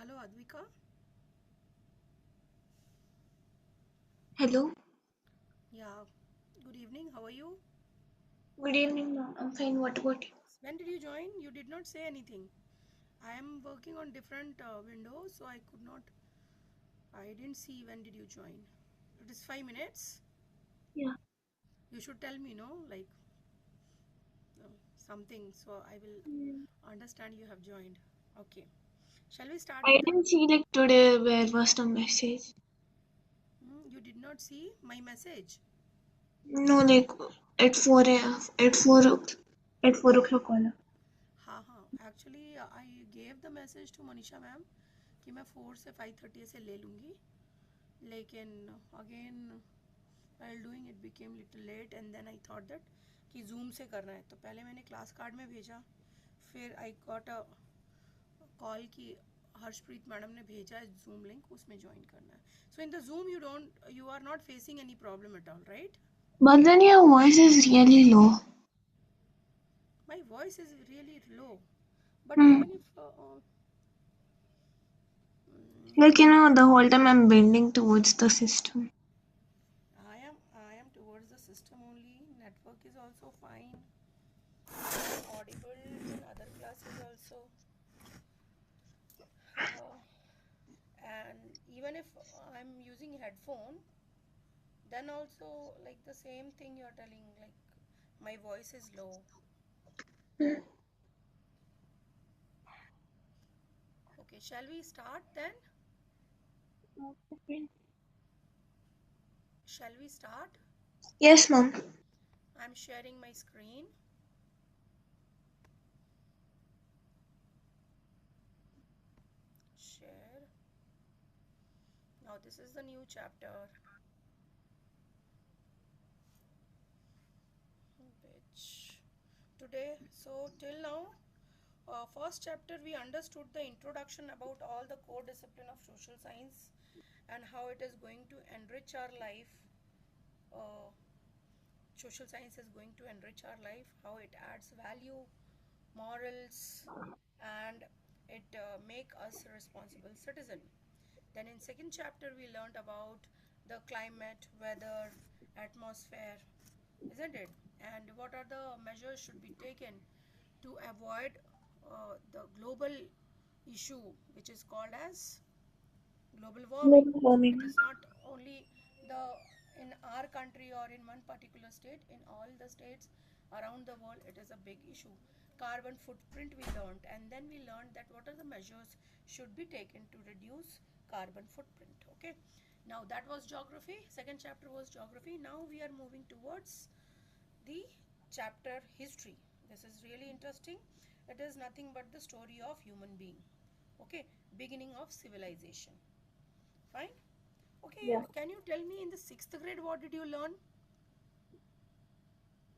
Hello, Advika. Hello. Yeah, good evening. How are you? Good evening, ma'am. I'm fine. What about you? When did you join? You did not say anything. I am working on different windows, so I could not. I didn't see when did you join. It is 5 minutes. Yeah. You should tell me, no, like something, so I will Mm, understand you have joined. Okay. Shall we start I with the? didn't see like today where was the message. You did not see my message. No, like at 4 o'clock caller. हाँ हाँ actually I gave the message to Manisha ma'am कि मैं 4 से 5:30 से ले लूँगी लेकिन again while doing it became little late and then I thought that कि जूम से करना है तो पहले मैंने क्लास कार्ड में भेजा फिर आई गॉट अ कॉल की हर्षप्रीत मैडम ने भेजा है जूम लिंक उसमें ज्वाइन करना है so in the zoom you are not facing any problem at all right But then your voice is really low. My voice is really low but Hmm. Even if Like the whole time I'm bending towards the system. I am towards the system only network is also fine I'm audible in other classes also uh, and even if I'm using headphone then also like the same thing you're telling like my voice is low. Hmm. Okay, shall we start then? Okay. Shall we start? Yes, ma'am. I'm sharing my screen. Share. Now this is the new chapter which today so till now first chapter we understood the introduction about all the core discipline of social science and how it is going to enrich our life. uh, Social science is going to enrich our life, how it adds value, morals, and it make us responsible citizen. Then in second chapter we learned about the climate, weather, atmosphere, isn't it? And what are the measures should be taken to avoid the global issue which is called as global warming. Global It warming. is not only the in our country or in one particular state, in all the states around the world it is a big issue. Carbon footprint we learned, and then we learned that what are the measures should be taken to reduce carbon footprint. Okay, now that was geography. Second chapter was geography. Now we are moving towards the chapter history. This is really interesting. It is nothing but the story of human being. Okay, beginning of civilization. Fine. Okay, Yeah. can you tell me in the sixth grade what did you learn?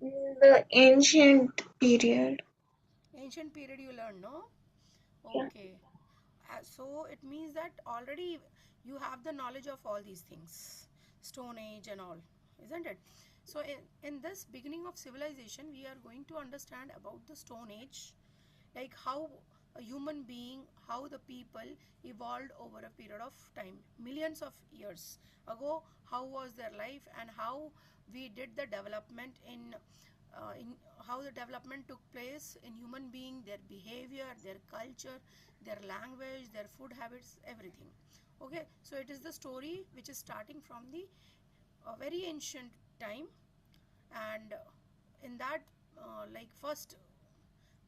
The ancient period. Ancient period you learned, no? Yeah. Okay. So it means that already you have the knowledge of all these things, Stone Age and all, isn't it? So in this beginning of civilization, we are going to understand about the Stone Age, like how a human being, how the people evolved over a period of time, millions of years ago, how was their life and how we did the development in how the development took place in human being, their behavior, their culture, their language, their food habits, everything. Okay, so it is the story which is starting from the very ancient time, and in that like first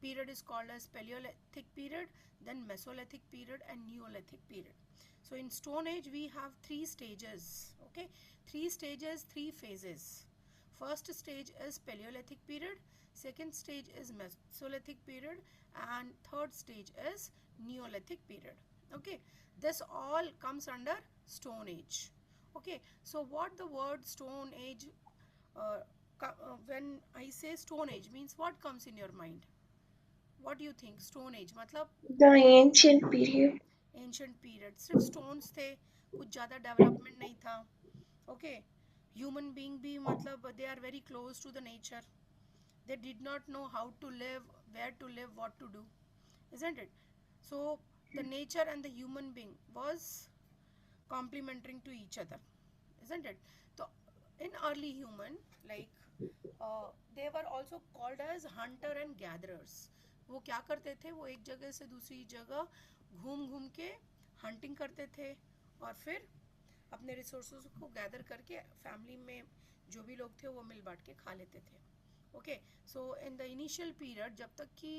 period is called as Paleolithic period, then Mesolithic period and Neolithic period. So in Stone Age we have three stages. Okay, three stages, three phases. First stage is Paleolithic period, second stage is Mesolithic period, and third stage is Neolithic period. Okay, this all comes under Stone Age. Okay, so what the word Stone Age uh, when I say Stone Age means what comes in your mind? What do you think? Stone Age मतलब The ancient period. ancient period सिर्फ stones थे, कुछ ज़्यादा development नहीं था. Okay, human being भी मतलब they are very close to the nature. They did not know how to live, where to live, what to do, isn't it? So the nature and the human being was complementing to each other, isn't it? So in early human, like they were also called as hunter and gatherers. वो क्या करते थे, वो एक जगह से दूसरी जगह घूम घूम के हंटिंग करते थे और फिर अपने रिसोर्सेज को गैदर करके फैमिली में जो भी लोग थे वो मिल बांट के खा लेते थे. Okay, so in the initial period जब तक कि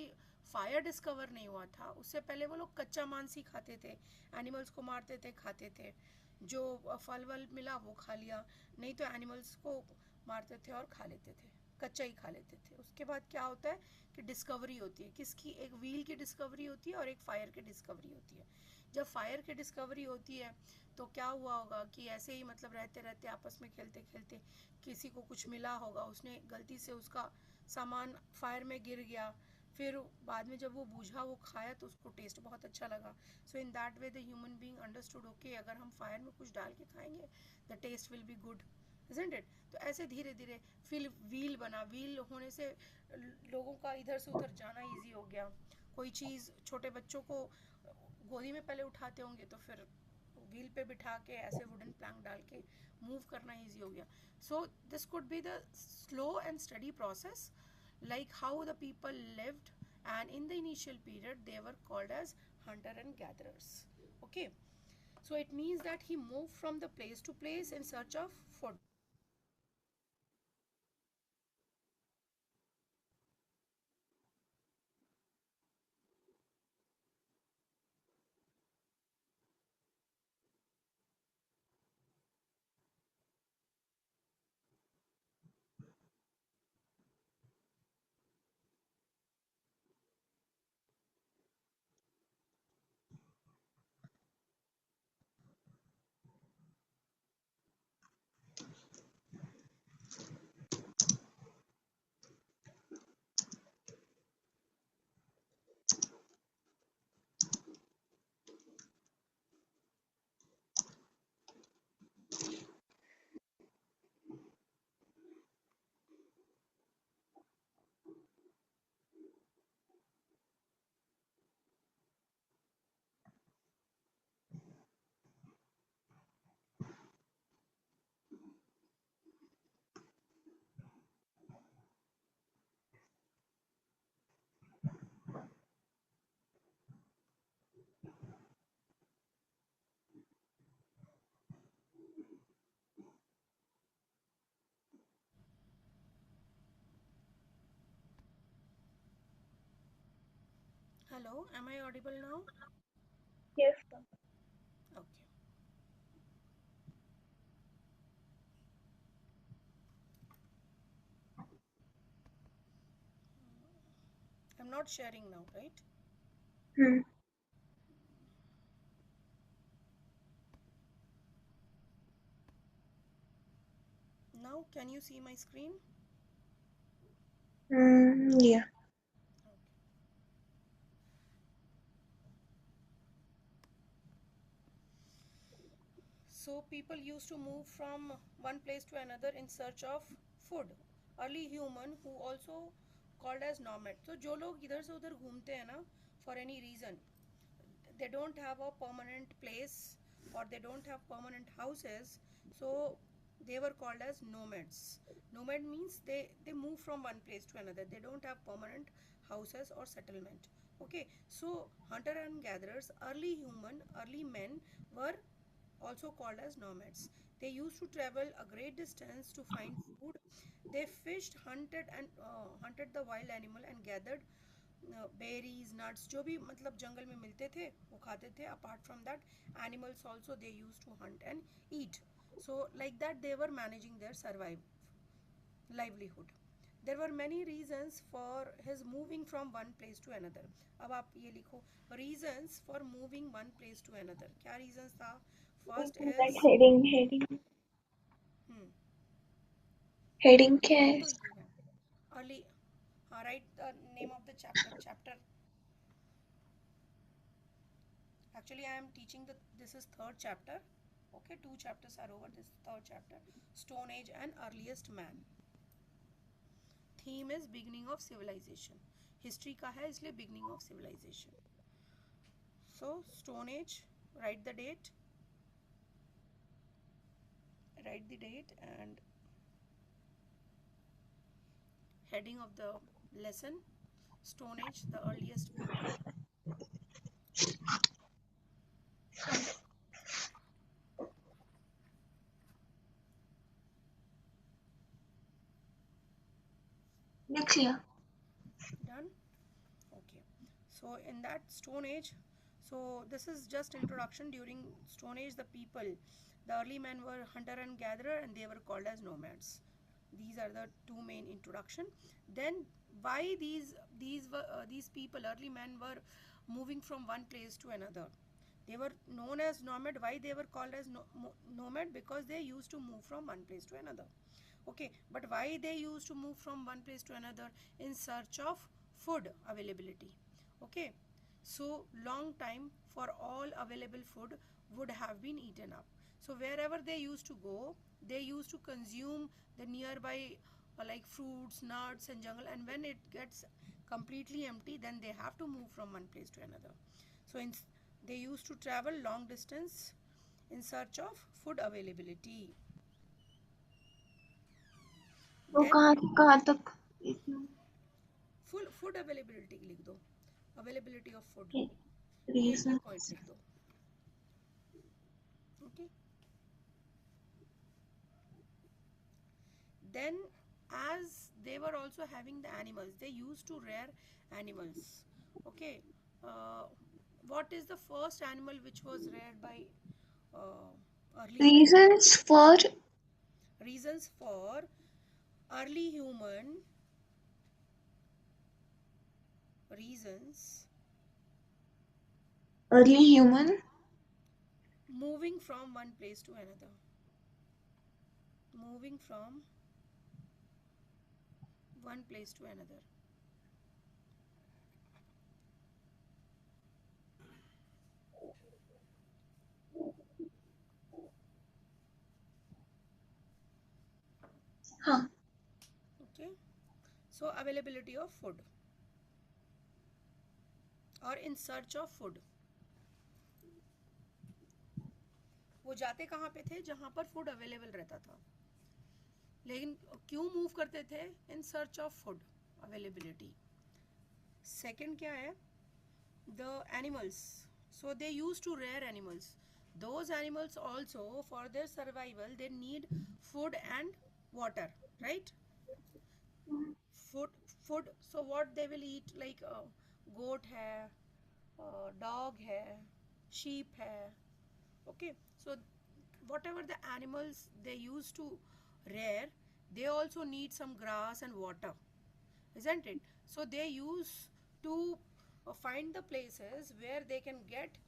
फायर डिस्कवर नहीं हुआ था, उससे पहले वो लोग कच्चा मांस ही खाते थे, एनिमल्स को मारते थे, खाते थे, जो फल वल मिला वो खा लिया, नहीं तो एनिमल्स को मारते थे और खा लेते थे, कच्चा ही खा लेते थे. उसके बाद क्या होता है कि डिस्कवरी होती है, किसकी, एक व्हील की डिस्कवरी होती है और एक फायर की डिस्कवरी होती है. जब फायर की डिस्कवरी होती है तो क्या हुआ होगा कि ऐसे ही मतलब रहते रहते आपस में खेलते खेलते किसी को कुछ मिला होगा, उसने गलती से उसका सामान फायर में गिर गया, फिर बाद में जब वो बूझा वो खाया तो उसको टेस्ट बहुत अच्छा लगा. So in that way the human being understood, okay अगर हम फायर में कुछ डाल के खाएंगे the taste will be good, isn't it. तो ऐसे धीरे धीरे फिर व्हील बना, व्हील होने से लोगों का इधर से उधर जाना इजी हो गया. कोई चीज़ छोटे बच्चों को गोदी में पहले उठाते होंगे तो फिर व्हील पे बिठा के ऐसे वुडन प्लैंक डाल के मूव करना इजी हो गया. So this could be the slow and study process, like how the people lived, and in the initial period they were called as hunter and gatherers. Okay, so it means that he moved from the place to place in search of food. Hello, am I audible now? Yes. Okay. I'm not sharing now, right? Hmm. Now can you see my screen? Yeah. Okay. So people used to move from one place to another in search of food. Early human who also called as nomad. So जो लोग इधर से उधर घूमते हैं ना, for any reason, they don't have a permanent place or they don't have permanent houses, so they were called as nomads. Nomad means they move from one place to another, they don't have permanent houses or settlement. Okay, so hunter and gatherers, early human, early men were also called as nomads. They used to travel a great distance to find food. They fished, hunted the wild animal and gathered berries, nuts, जो भी मतलब जंगल में मिलते थे वो खाते थे. Apart from that, animals also they used to hunt and eat. So like that they were managing their livelihood. There were many reasons for his moving from one place to another. अब आप ये लिखो, reasons for moving one place to another. क्या reasons था? First That is hmm, heading क्या heading है? तो ये है early. Write the name of the chapter. Actually I am teaching this is third chapter. Okay, two chapters are over, this third chapter, Stone Age and Earliest Man. Theme is beginning of civilization. History का है इसलिए beginning of civilization. So Stone Age, write the date and heading of the lesson, Stone Age, the earliest people. Clear. Done? Okay. So in that Stone Age, so this is just introduction. During Stone Age, the early men were hunter and gatherer, and they were called as nomads. These are the two main introduction. Then why these people, early men, were moving from one place to another? They were known as nomad. Why they were called as nomad? Because they used to move from one place to another. Okay, but why they used to move from one place to another? In search of food availability. Okay, so long time for all available food would have been eaten up. So wherever they used to go, they used to consume the nearby like fruits, nuts and jungle, and when it gets completely empty, then they have to move from one place to another. So they used to travel long distance in search of food availability. तो Then कहाँ तक full food availability लिख दो, availability of food, ये point reasons? लिख दो. Okay. Then as they were also having the animals, they used to rear animals. Okay. uh, what is the first animal which was reared by early men? Reasons for Reasons for early human, reasons early human moving from one place to another, moving from one place to another. हाँ Okay, so availability of food or in search of food. वो जाते कहाँ पे थे? जहाँ पर food available रहता था. लेकिन क्यों मूव करते थे? In search of food availability. Second क्या है? The animals. So they use to rear animals. Those animals also, for their survival, they need food and water, right? Food. So what they will eat, like goat hai, dog hai, sheep hai. Okay, so whatever the animals they used to rear, they also need some grass and water, isn't it? So they use to find the places where they can get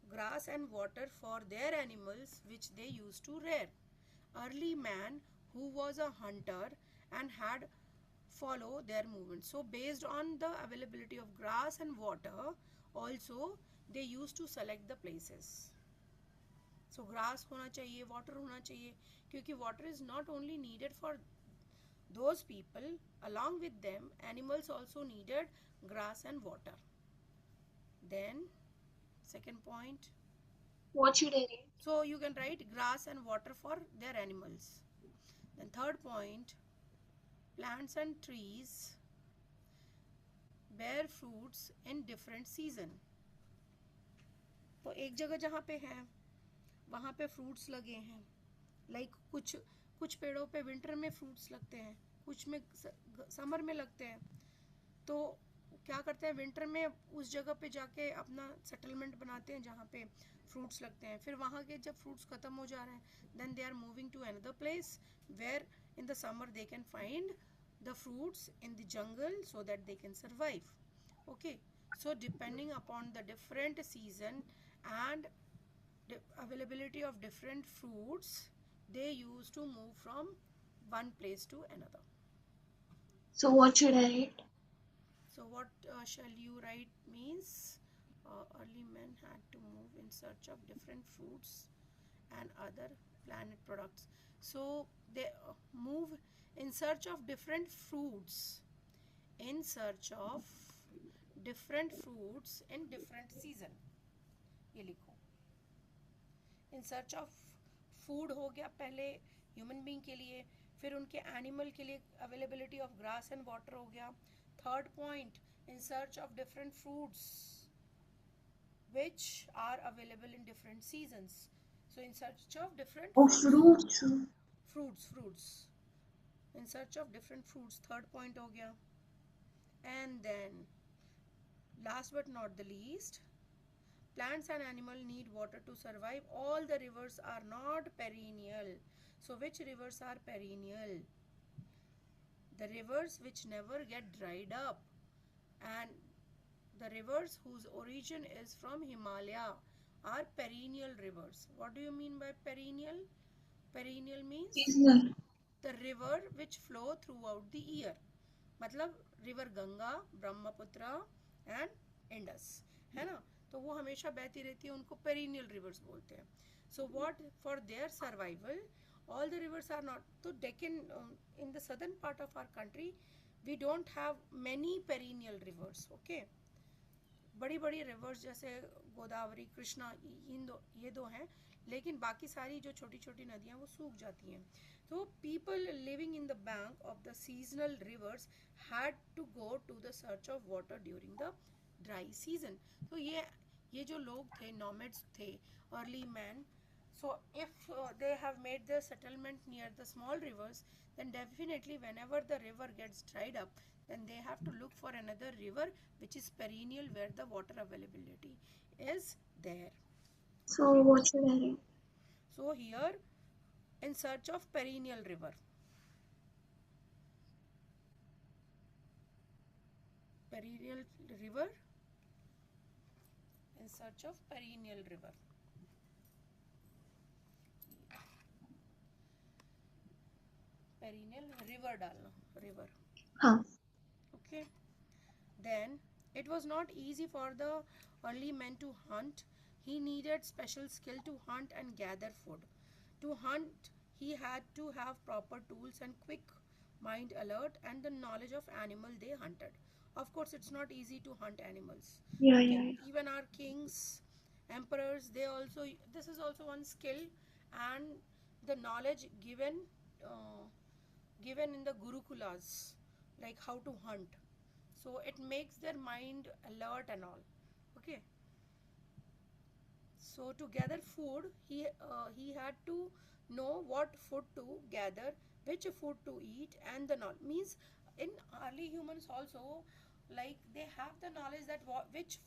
grass and water for their animals which they used to rear. Early man who was a hunter and had follow their movement. So based on the availability of grass and water, also they used to select the places. So grass होना चाहिए, water होना चाहिए, क्योंकि water is not only needed for those people, along with them animals also needed grass and water. Then second point, what should I write? so you can write grass and water for their animals. Then third point, plants and trees bear fruits in different season. तो एक जगह जहाँ पे है वहाँ पे fruits लगे हैं. लाइक कुछ पेड़ों पे विंटर में फ्रूट्स लगते हैं, कुछ में समर में लगते हैं. तो क्या करते हैं? विंटर में उस जगह पे जाके अपना सेटलमेंट बनाते हैं जहाँ पे फ्रूट्स लगते हैं. फिर वहाँ के जब फ्रूट्स ख़त्म हो जा रहे हैं, then they are moving to another place where in the summer they can find the fruits in the jungle so that they can survive. Okay, so depending upon the different season and the availability of different fruits, they used to move from one place to another. So what should I write? So what shall you write means early men had to move in search of different fruits and other planet products. So they move in search of different fruits, in search of different fruits in different season. ये लिखो. In search of food हो गया पहले human being के लिए, फिर उनके animal के लिए availability of grass and water हो गया. Third point, in search of different fruits which are available in different seasons. So in search of different fruits. In search of different fruits, third point हो गया. And then last but not the least, plants and animals need water to survive. All the rivers are not perennial. So which rivers are perennial? The rivers which never get dried up, and the rivers whose origin is from Himalaya are perennial rivers. What do you mean by perennial? Perennial means seasonal. the river which flow throughout the year. मतलब river Ganga, Brahmaputra and Indus, है ना, तो वो हमेशा बहती रहती है, उनको पेरिनियल रिवर्स बोलते हैं. So what for their survival all the rivers are not. तो Deccan in the southern part of our country we don't have many perennial rivers. Okay, बड़ी बड़ी रिवर्स जैसे गोदावरी, कृष्णा, ये दो हैं, लेकिन बाकी सारी जो छोटी छोटी नदियाँ वो सूख जाती हैं. तो people living in the bank of the seasonal rivers had to go to the search of water during the dry season. तो ये जो लोग थे, नॉमेड्स थे, early man. So if they have made their settlement near the small rivers, then definitely whenever the river gets dried up, then they have to look for another river which is perennial, where the water availability is there. So what should I write? So here, in search of perennial river. Perennial river. In search of perennial river. Perennial river डालना, river. हाँ. Okay. Then it was not easy for the early men to hunt. He needed special skill to hunt and gather food. To hunt, he had to have proper tools and quick mind alert and the knowledge of animal they hunted. Of course, it's not easy to hunt animals. Yeah, Okay. yeah. Even our kings, emperors, this is also one skill and the knowledge given in the gurukulas, like how to hunt. So it makes their mind alert and all. Okay. So to gather food, he had to know what food to gather, which food to eat, and the knowledge means in early humans also, like they have the knowledge that which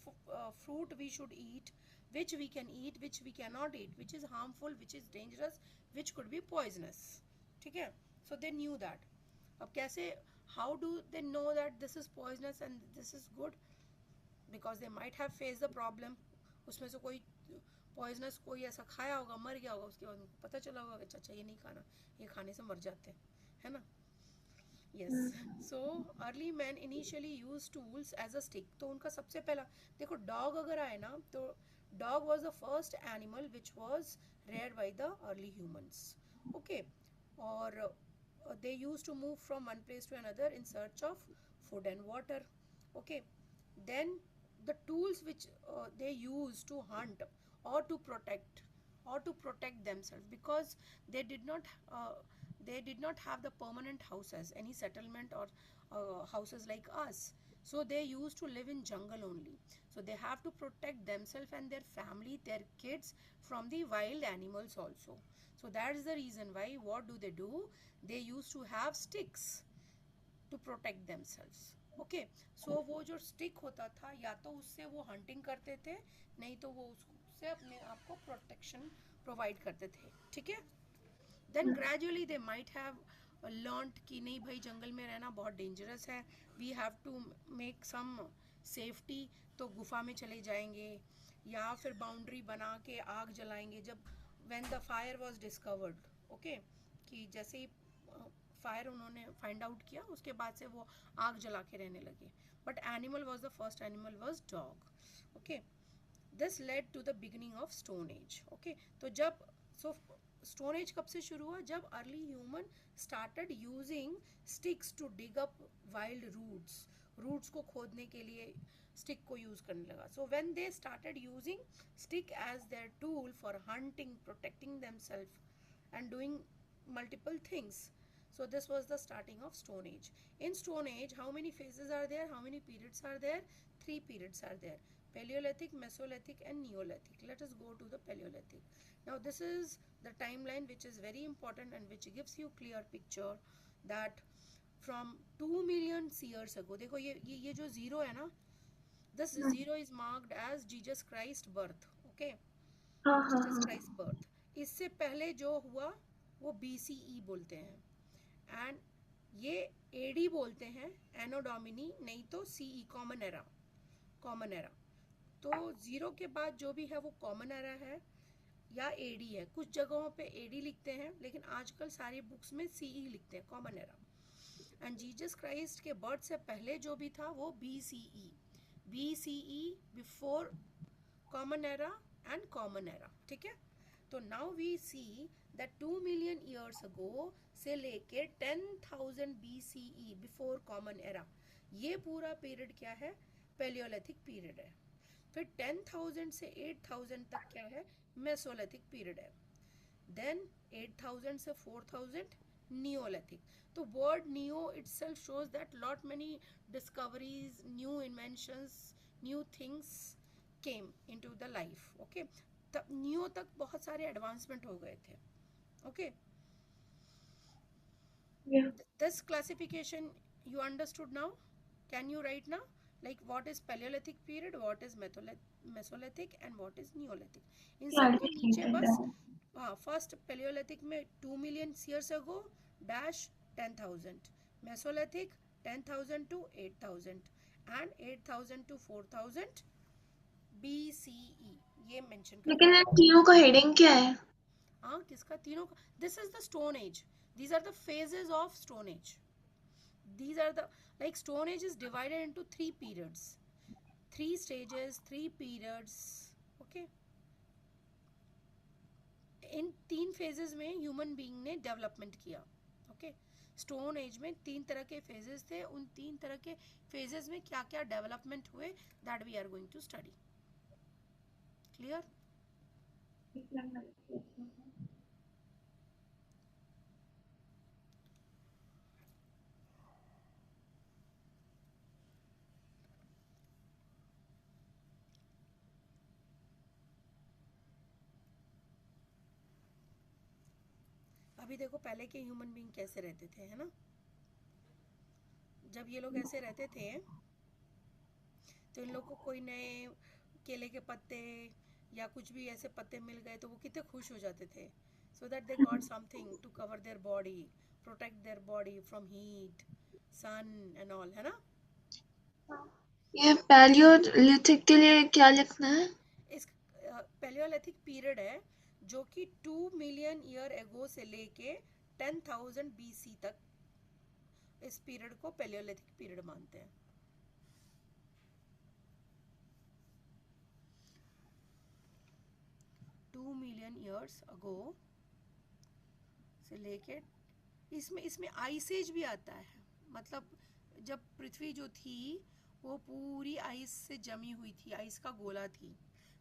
fruit we should eat, which we can eat, which we cannot eat, which is harmful, which is dangerous, which could be poisonous. ठीक है? So they knew that. अब कैसे, how do they know that this is poisonous and this is good? Because they might have faced the problem. उसमें से कोई poisonous कोई ऐसा खाया होगा, मर गया होगा, उसके बाद उनको पता चला होगा कि अच्छा ये नहीं खाना, ये खाने से मर जाते हैं, है ना. Yes. So early men initially used tools as a stick. तो उनका सबसे पहला, देखो dog अगर आए ना, तो dog was the first animal which was reared by the early humans. Okay. Or they used to move from one place to another in search of food and water. Okay. Then the tools which they used to hunt or to protect themselves, because they did not have the permanent houses, any settlement or houses like us. So they used to live in jungle only. So they have to protect themselves and their family, their kids, from the wild animals also. So that is the reason why, what do? They used to have sticks to protect themselves. Okay. So वो जो stick होता था, या तो उससे वो hunting करते थे, नहीं तो वो उससे अपने आप को प्रोटेक्शन प्रोवाइड करते थे. ठीक है. Then gradually they might have learned कि नहीं भाई, जंगल में रहना बहुत डेंजरस है, we have to make some safety. तो गुफा में चले जाएंगे या फिर बाउंड्री बना के आग जलाएंगे. जब when the fire was discovered, okay, कि जैसे ही फायर उन्होंने फाइंड आउट किया, उसके बाद से वो आग जला के रहने लगे. But animal was the first animal was dog. Okay. This led to the beginning of stone age. Okay. तो जब स्टोन एज कब से शुरू हुआ? जब early human started using sticks to dig up wild roots को खोदने के लिए, स्टिक को यूज करने लगा. So when they started using stick as their tool for hunting, protecting themselves and doing multiple things. So this was the starting of Stone Age. In Stone Age, how many phases are there? How many periods are there? 3 periods are there: Paleolithic, Mesolithic and Neolithic. Let us go to the Paleolithic. Now this is the timeline which is very important and which gives you clear picture that from 2 million years ago, देखो ये जो zero है ना, this zero is marked as Jesus Christ birth. Okay, हाँ हाँ Jesus हाँ. Christ birth. इससे पहले जो हुआ वो BCE बोलते हैं, एंड ये AD बोलते हैं, एनो डोमिनी, नहीं तो CE, common era. Common era तो जीरो के बाद जो भी है वो कॉमन एरा है या AD है. कुछ जगहों पे AD लिखते हैं, लेकिन आजकल सारी बुक्स में CE लिखते हैं, common era. And Jesus Christ के बर्थ से पहले जो भी था वो BCE. BCE before common era and common era. ठीक है. तो now we see that 2 million years ago से लेके 10,000 BCE, बिफोर कॉमन एरा, ये पूरा पीरियड क्या है? पेलियोलिथिक पीरियड है. फिर 10,000 से 8,000 तक क्या है? मेसोलिथिक पीरियड है. देन 8,000 से 4,000 नियोलिथिक. तो word neo itself shows that lot many discoveries, new inventions, new things came into the life. Okay, तब नियो तक बहुत सारे एडवांसमेंट हो गए थे. Okay, this classification you understood now? Can you write now, like what is Paleolithic period, what is Mesolithic and what is Neolithic? इन सब के नीचे बस फर्स्ट Paleolithic में 2 million years ago dash 10,000, Mesolithic 10,000 to 8,000 and 8,000 to 4,000 BCE, ये mention कर. लेकिन इन तीनों का हेडिंग क्या है? हाँ, किसका? तीनों का. This is the stone as. These are the phases of Stone Age. These are the, like Stone Age is divided into 3 periods, 3 stages, 3 periods. Okay, in 3 phases में human being ने development किया. Okay, Stone Age में 3 तरह के phases थे. उन 3 तरह के phases में क्या क्या development हुए, that we are going to study. Clear? अभी देखो पहले के ह्यूमन बीइंग कैसे रहते थे, है ना? जब ये लोग ऐसे रहते थे तो इन लोग को कोई नए केले के पत्ते या कुछ भी ऐसे पत्ते मिल गए तो वो कितने खुश हो जाते थे. So that they got something to cover their body, protect their body from heat, sun and all, है ना? ये पैलियोलिथिक के लिए क्या लिखना है? इस पैलियोलिथिक पीरियड है जो कि 2 मिलियन ईयर एगो से लेके 10,000 BC तक, इस पीरियड को पैलियोलिथिक पीरियड मानते हैं. टू मिलियन ईयर्स अगो से लेके, इसमें आइस एज भी आता है. मतलब जब पृथ्वी जो थी वो पूरी आइस से जमी हुई थी, आइस का गोला थी.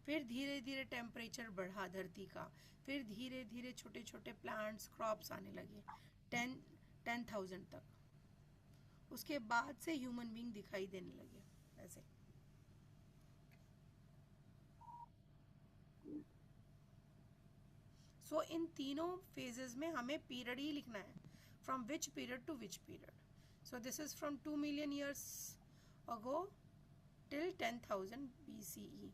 फिर धीरे धीरे टेम्परेचर बढ़ा धरती का, फिर धीरे धीरे छोटे छोटे प्लांट्स, क्रॉप्स आने लगे 10,000 तक. उसके बाद से ह्यूमन बीइंग दिखाई देने लगे ऐसे. सो इन तीनों फेजेस में हमें पीरियड ही लिखना है, from which period to which period. So this is from 2 million years ago till 10,000 BCE.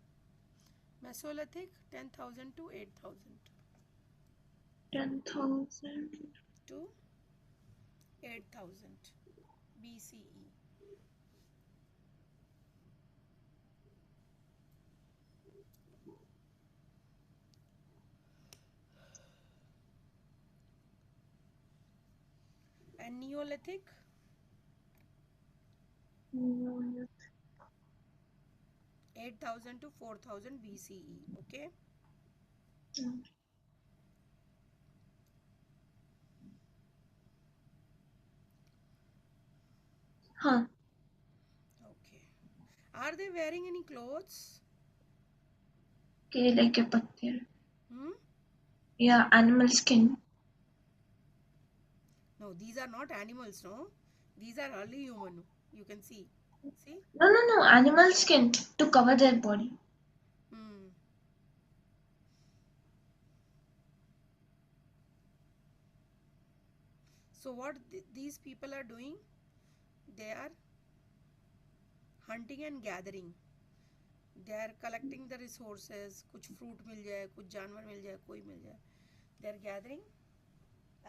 Mesolithic 10,000 to 8,000 10,000 to 8,000 BCE. And Neolithic 8,000 to 4,000 BCE. Okay. हाँ. Okay. Are they wearing any clothes? केले के पत्ते Hmm? या animal skin. No, these are not animals, no. These are early human. You can see. See? No, animal skin to cover their body. Hmm. So what these people are doing? They are hunting and gathering. They are collecting the resources. कुछ fruit मिल जाए, कुछ जानवर मिल जाए, कोई मिल जाए. They are gathering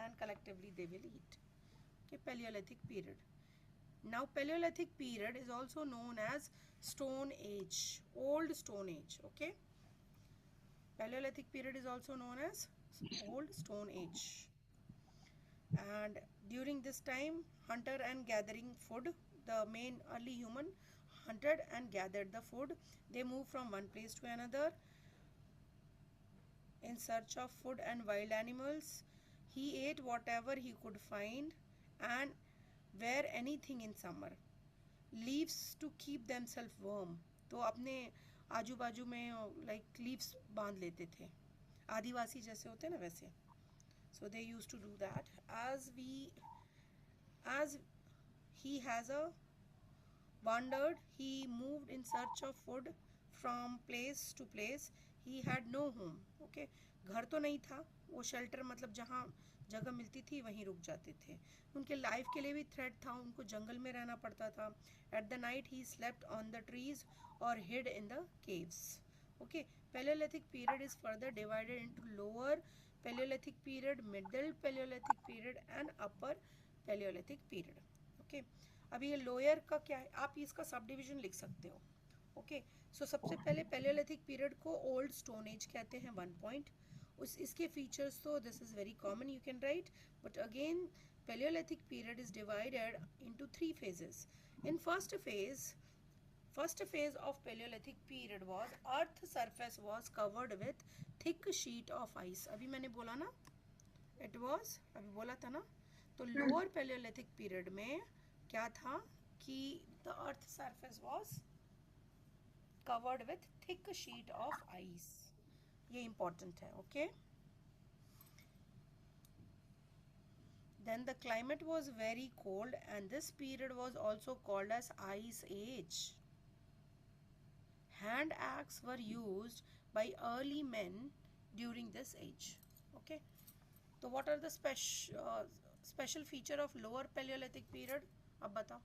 and collectively they will eat. Okay, Paleolithic period. Now Paleolithic period is also known as Stone Age, Old Stone Age. Okay, Paleolithic period is also known as Old Stone Age. And during this time, hunter and gathering food, the main early human hunted and gathered the food. They moved from one place to another in search of food and wild animals. He ate whatever he could find and wear anything in summer. Leaves to keep themselves warm. तो अपने आजू बाजू में like leaves बांध लेते थे, आदिवासी जैसे होते हैं ना वैसे. So they used to do that. As he has a wandered, he moved in search of food from place to place. He had no home. Okay, घर तो नहीं था, वो शेल्टर मतलब जहाँ जगह मिलती थी वहीं रुक जाते थे. उनके लाइफ के लिए भी थ्रेट था, उनको जंगल में रहना पड़ता था. At the night he slept on the trees और hid in the caves. Okay, Paleolithic period is further divided into lower Paleolithic period, middle Paleolithic period and upper Paleolithic period. Okay, अभी ये lower का क्या है, आप इसका sub division लिख सकते हो. ओके, सो सबसे पहले पैलियोलिथिक पीरियड को ओल्ड स्टोन एज कहते हैं. 1 पॉइंट. इसके फीचर्स तो this is very common, you can write. But again Palaeolithic period is divided into 3 phases. In first phase of Paleolithic period was earth surface was covered with thick sheet of ice. अभी मैंने बोला ना, it was, अभी बोला था ना. तो lower Paleolithic period में क्या था कि the earth surface was covered with thick sheet of ice. ये important है. Okay, then the climate was very cold and this period was also called as ice age. Hand axe were used by early men during this age. Okay, so what are the special feature of lower Paleolithic period? अब बताओ.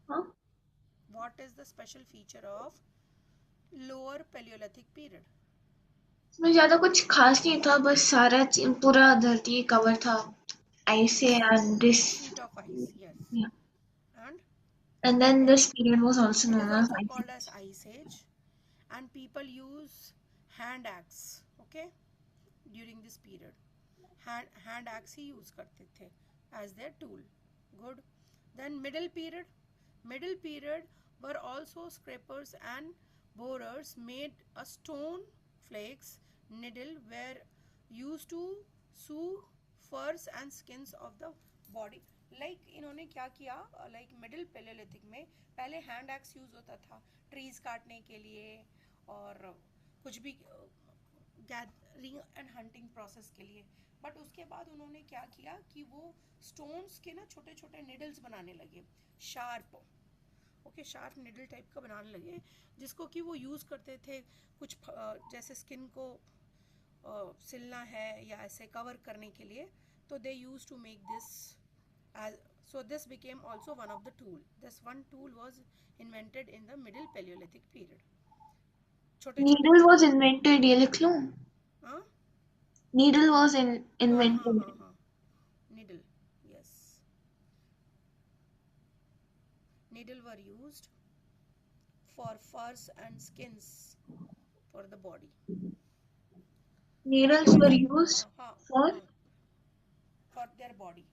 Huh? What is the special feature of lower Paleolithic period? इसमें ज्यादा कुछ खास नहीं था, बस सारा पूरा धरती कवर था ice से and this. Sheet of ice, yes. Yeah. And And then then this period was also it is known as also ice called as age. ice age. And people use hand axe. Okay, during this period hand axe he use करते थे as their tool. Good. Then middle period were also scrapers and borers made a stone flakes needle were used to sew furs and skins of the body. Like इन्होंने क्या किया, like middle palaeolithic में पहले hand axe use होता था trees काटने के लिए और कुछ भी गैदरिंग एंड हंटिंग प्रोसेस के लिए. बट उसके बाद उन्होंने क्या किया कि वो स्टोन्स के ना छोटे छोटे निडल्स बनाने लगे, sharp. Okay, sharp needle type का बनाने लगे जिसको कि वो यूज़ करते थे कुछ जैसे स्किन को सिलना है या ऐसे कवर करने के लिए. तो they use to make this so this became also one of the tool. This one tool was invented in the middle Paleolithic period. छोटे छोटे Needle was invented, ये लिख लूं? हाँ Needle was हाँ हाँ invented. हाँ हाँ, needle, yes, needle were used for furs and skins for the body. Needles were used हाँ for for their body.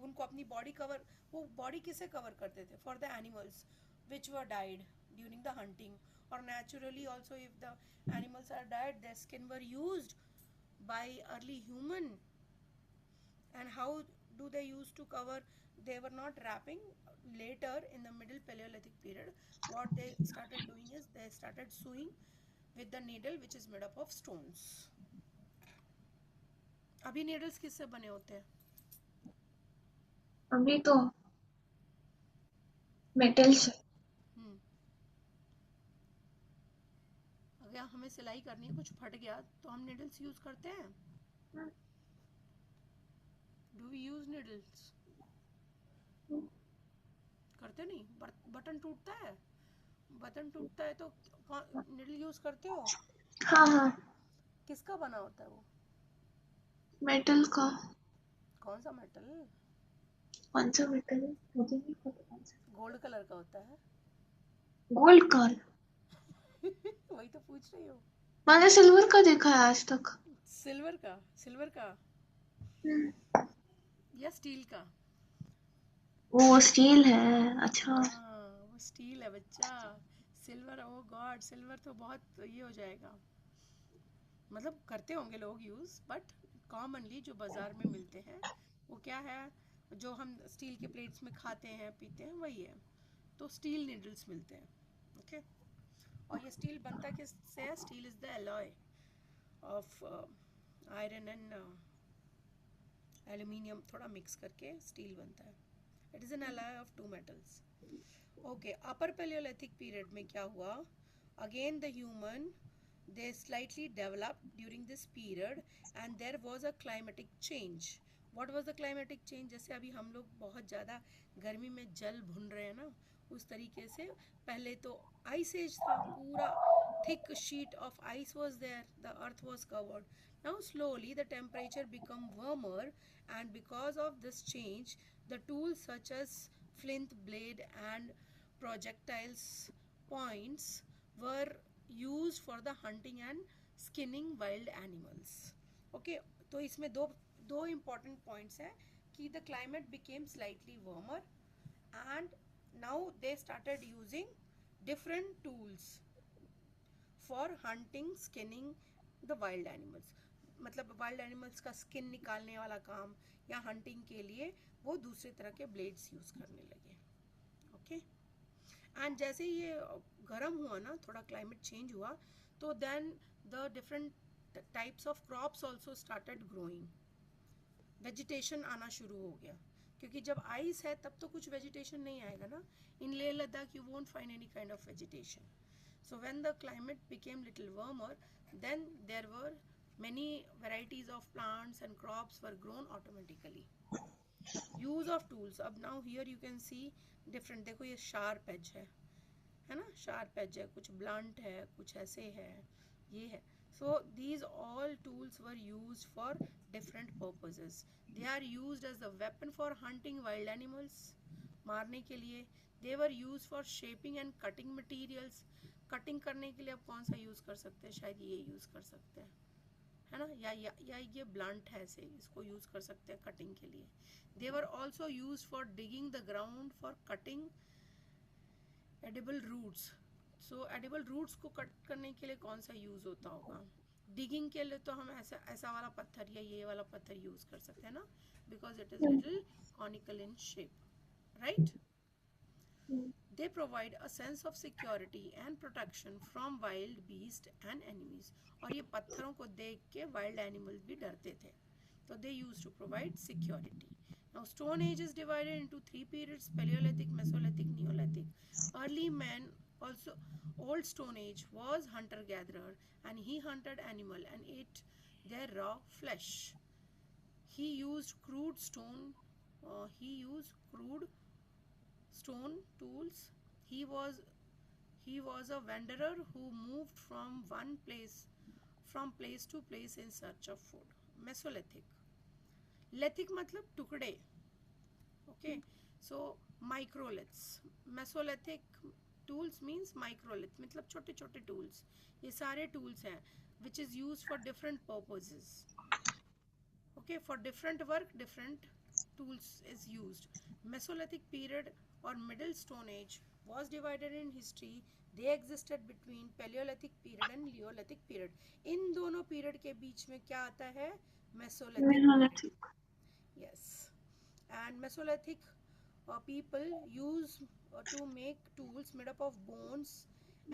उनको अपनी बॉडी कवर, वो बॉडी किसे कवर करते थे? For the animals which were died during the hunting. और naturally also if the animals are died their skin were used by early human. And how do they used to cover, they were not wrapping. Later in the middle Paleolithic period, what they started doing is they started sewing with the needle which is made up of stones. अभी needles किससे बने होते हैं? अभी तो metal से। अगर हमें सिलाई करनी है, कुछ फट गया तो हम needles यूज करते हैं? Do we use needles? करते नहीं। बटन टूटता है, बटन टूटता है तो नीडल यूज करते हो? हाँ हाँ। किसका बना होता है वो? मेटल का। कौन सा मेटल? कौन सा मेटल? मुझे नहीं पता कौन सा। गोल्ड कलर का होता है। गोल्ड का? वही तो पूछ रही हो। मैंने सिल्वर का देखा है आज तक। सिल्वर का? सिल्वर का या स्टील का? वो स्टील है। अच्छा। हाँ, वो स्टील है बच्चा। सिल्वर, ओ गॉड, सिल्वर तो बहुत ये हो जाएगा। मतलब करते होंगे लोग यूज, बट कॉमनली जो बाजार में मिलते हैं वो क्या है, जो हम स्टील के प्लेट्स में खाते हैं पीते हैं वही है। तो स्टील नीडल्स मिलते हैं। ओके। और ये स्टील बनता किससे है? Steel is the alloy of iron and aluminium, थोड़ा मिक्स करके स्टील बनता है। It is an alloy of two metals. Okay, upper palaeolithic period में क्या हुआ? Again the human they slightly developed during this period and there was a climatic change. What was the climatic change? जैसे अभी हम लोग बहुत ज़्यादा गर्मी में जल भुन रहे हैं ना, उस तरीके से पहले तो आइस एज था, पूरा thick sheet of ice was there, the earth was covered. Now slowly the temperature become warmer and because of this change the tools such as flint blade and projectiles points were used for the hunting and skinning wild animals. Okay, तो इसमें दो important points है कि the climate became slightly warmer and now they started using different tools for hunting, skinning the wild animals. मतलब wild animals का skin निकालने वाला काम या hunting के लिए वो दूसरे तरह के blades use करने लगे। Okay? एंड जैसे ये गर्म हुआ ना, थोड़ा क्लाइमेट चेंज हुआ, तो then the different types of crops also started growing. Vegetation आना शुरू हो गया, क्योंकि जब आइस है तब तो कुछ वेजिटेशन नहीं आएगा ना। In Leh Ladakh you won't find any kind of vegetation. So when the climate became little warmer, then there were many varieties of plants and crops were grown automatically. Use of tools, अब now here you can see different. देखो ये sharp as है ना, sharp as है, कुछ blunt है, कुछ ऐसे है, ये है। So these all tools were use for different purposes. They are used as the weapon for hunting wild animals, मारने के लिए। They were use for shaping and cutting materials, cutting करने के लिए अब कौन सा यूज कर सकते हैं? शायद ये यूज कर सकते हैं, है ना, या ये ब्लंट है से, इसको यूज कर सकते हैं कटिंग के लिए। They were also use for digging the ground for cutting edible roots. So edible roots को कट करने के लिए कौन सा यूज होता होगा? डिगिंग के लिए तो हम ऐसा वाला पत्थर या ये वाला पत्थर यूज कर सकते हैं ना, because it is little conical in shape, right? They provide a sense of security and protection from wild beasts and enemies. और ये पत्थरों को देख के wild animals भी डरते थे, तो they used to provide security. Now Stone Age is divided into three periods: Paleolithic, Mesolithic, Neolithic. Early man, also Old Stone Age, was hunter-gatherer and he hunted animal and ate their raw flesh. He used crude stone tools. He was a wanderer who moved from place to place in search of food. Mesolithic. Lithic मतलब टुकड़े. Okay, so microliths. Mesolithic tools means microlith, मतलब छोटे छोटे tools. ये सारे tools हैं which is used for different purposes. Okay, for different work different tools is used. Mesolithic period or Middle Stone Age was divided in history. They existed between Paleolithic period and Neolithic period. इन दोनों period के बीच में क्या आता है? Mesolithic period. Yes. and Mesolithic people use to make tools made up of bones,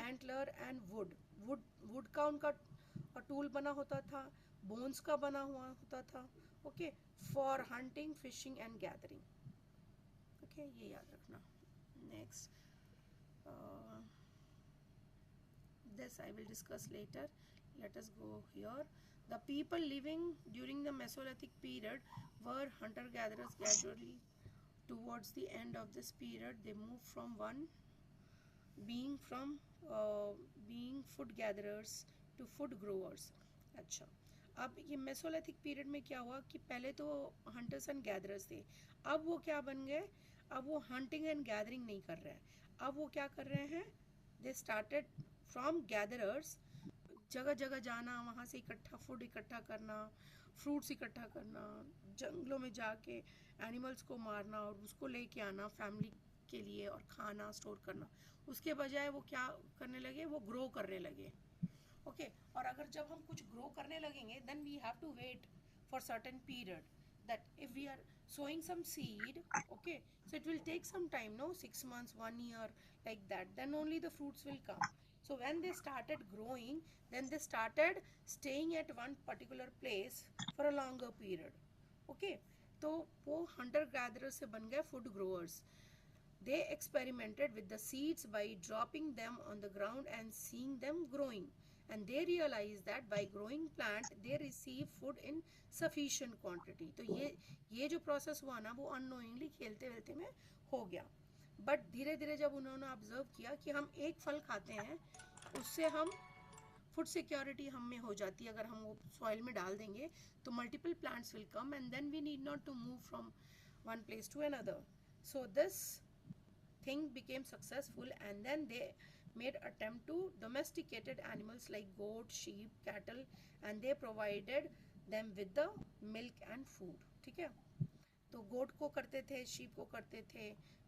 antler and wood का उनका tool बना होता था, bones का बना हुआ होता था. Okay, for hunting, fishing and gathering. Okay, ये याद रखना. Next, this I will discuss later. Let us go here. The people living during the Mesolithic period were hunter-gatherers. Gradually, towards the end of this period, they moved from being food gatherers to food growers. अच्छा, अब ये Mesolithic period में क्या हुआ कि पहले तो hunters and gatherers थे, अब वो क्या बन गए, अब वो हंटिंग एंड गैदरिंग नहीं कर रहे हैं, अब वो क्या कर रहे हैं, दे स्टार्टेड फ्रॉम गैदरर्स, जगह जगह जाना, वहाँ से इकट्ठा फूड इकट्ठा करना, फ्रूट्स इकट्ठा करना, जंगलों में जाके एनिमल्स को मारना और उसको लेके आना फैमिली के लिए और खाना स्टोर करना. उसके बजाय वो क्या करने लगे, वो ग्रो करने लगे. ओके, और अगर जब हम कुछ ग्रो करने लगेंगे then we have to wait for certain period, that if we are sowing some seed, okay, so it will take some time, no, 6 months, 1 year, like that, then only the fruits will come. So when they started growing, then they started staying at one particular place for a longer period. Okay, तो वो hunter gatherers से बन गए food growers. They experimented with the seeds by dropping them on the ground and seeing them growing, and they realized that by growing plant they receive food in sufficient quantity. तो ये जो process हुआ ना, वो unknowingly खेलते खेलते में हो गया. बट धीरे धीरे जब उन्होंने ऑब्जर्व किया कि हम एक फल खाते हैं, उससे हम फूड सिक्योरिटी हम में हो जाती है, अगर हम वो सॉइल में डाल देंगे तो multiple plants will come and then we need not to move from one place to another. So this thing became successful, and then they made attempt to domesticated animals like goat, sheep, cattle, and they provided them with the milk and food. ठीक है, तो गोट को करते थे, sheep को करते थे,